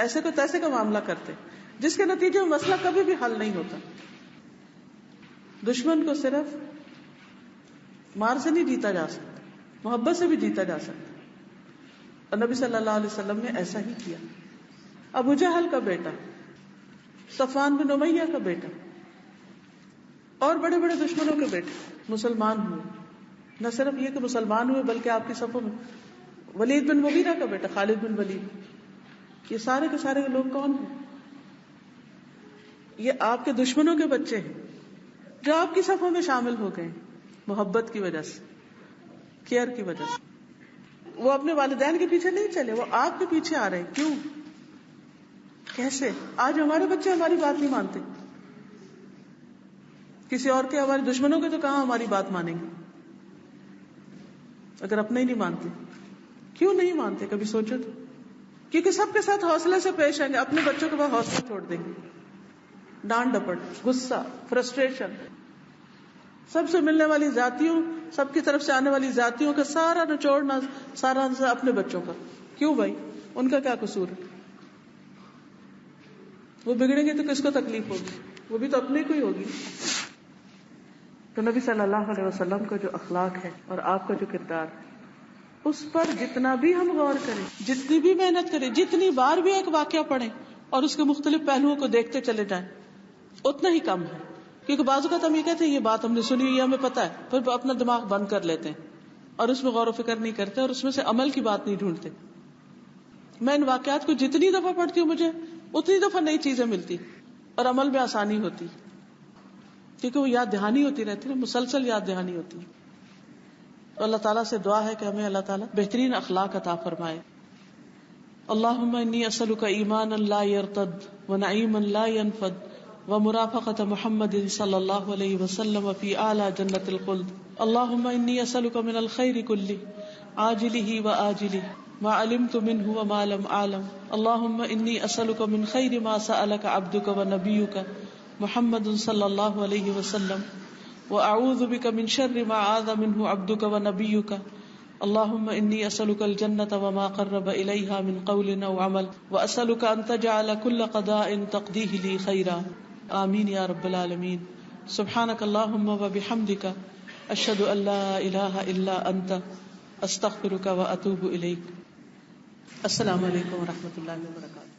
ایسے کو تیسے کا معاملہ کرتے جس کے نتیجے میں مسئلہ کبھی بھی حل نہیں ہوتا. دشمن کو صرف مار سے نہیں جیتا جا سکتا، محبت سے بھی جیتا جا سکتا. اور نبی صلی اللہ علیہ وسلم نے ایسا ہی کیا. ابو جہل کا بیٹا، صفوان بن امیہ کا بیٹا اور بڑے بڑے دشمنوں کے بیٹے مسلمان ہوئے. نہ صرف یہ کہ مسلمان ہوئے بلکہ آپ کی صفوں میں ولید بن مغیرہ کا بیٹا خالد بن ولید. یہ سارے کے سارے لوگ کون ہیں؟ یہ آپ کے دشمنوں کے بچے ہیں جو آپ کی صفوں میں شامل ہو گئے محبت کی وجہ سے، کیئر کی وجہ سے. وہ اپنے والدین کے پیچھے نہیں چلے، وہ آپ کے پیچھے آ رہے ہیں. کیوں؟ کیسے؟ آج ہمارے بچے ہماری بات نہیں مانتے. کسی اور کے، ہمارے دشمنوں کے تو کہاں ہماری بات مانیں گے اگر اپنے ہی نہیں مانتے. کیوں نہیں مانتے؟ کبھی سوچو تو. کیونکہ سب کے ساتھ حوصلے سے پیش آئیں گے، اپنے بچوں کے بعد حوصلہ چھوڑ دیں گے. ڈانٹ ڈپٹ، غصہ، فرسٹریشن، سب سے ملنے والی ذاتیوں، سب کی طرف سے آنے والی ذاتیوں کا سارا نچوڑنا، سارا اپنے بچوں کا. کیوں بھائی؟ ان کا کیا قصور ہے؟ وہ بگڑیں گے تو کس کو تکلیف ہوگی؟ وہ بھی تو اپنے کو ہی ہوگی. تو نبی صلی اللہ علیہ وسلم کا جو اخلاق ہے اور آپ کا جو کردار ہے، اس پر جتنا بھی ہم غور کریں، جتنی بھی محنت کریں، جتنی بار بھی ایک واقعہ پڑھیں اور اس کے مختلف پہلوؤں کو دیکھتے چلے جائیں، اتنا ہی کم ہے. کیونکہ بعض اوقات ہم یہ کہتے ہیں یہ بات ہم نے سنی ہوئی، ہمیں پتا ہے، پھر اپنا دماغ بند کر لیتے ہیں اور اس میں غور و فکر نہیں کرتے اور اس میں سے عمل کی بات نہیں ڈھونڈتے. میں ان واقعات کو جتنی دفعہ پڑھتی ہوں مجھے اتنی دفعہ نئی چیزیں ملتی اور عمل میں آسانی ہوتی، کیونکہ وہ یاد دہانی ہوتی رہتی ہے، مسلسل یاد دہانی ہوتی ہے. تو اللہ تعالیٰ سے دعا ہے کہ ہمیں اللہ تعالیٰ بہترین اخلاق عطا فرمائے. اللہم انی اسألک ایمانا لا یرتد ونعیما لا ینفد ومرافقة محمد صلی اللہ علیہ وسلم فی اعلی جنت الخلد. اللہم انی اسألک من الخیر کلہ عاجلہ وآجلہ ما علمت منہ وما لم اعلم. اللہم انی اسألک من خیر ما سألک عبدک ونبیک محمد صلی اللہ علیہ وسلم واعوذ بک من شر ما عاذ منہ عبدک ونبیک. اللہم انی اسألک الجنۃ وما قرب الیہا من قول او عمل واسألک ان تجعل کل قضاء تقضیہ لی خیرا. آمین یا رب العالمین. سبحانک اللہم وبحمدک اشہد ان لا الہ الا انت استغفرک واتوب الیک. السلام علیکم ورحمۃ اللہ وبرکاتہ.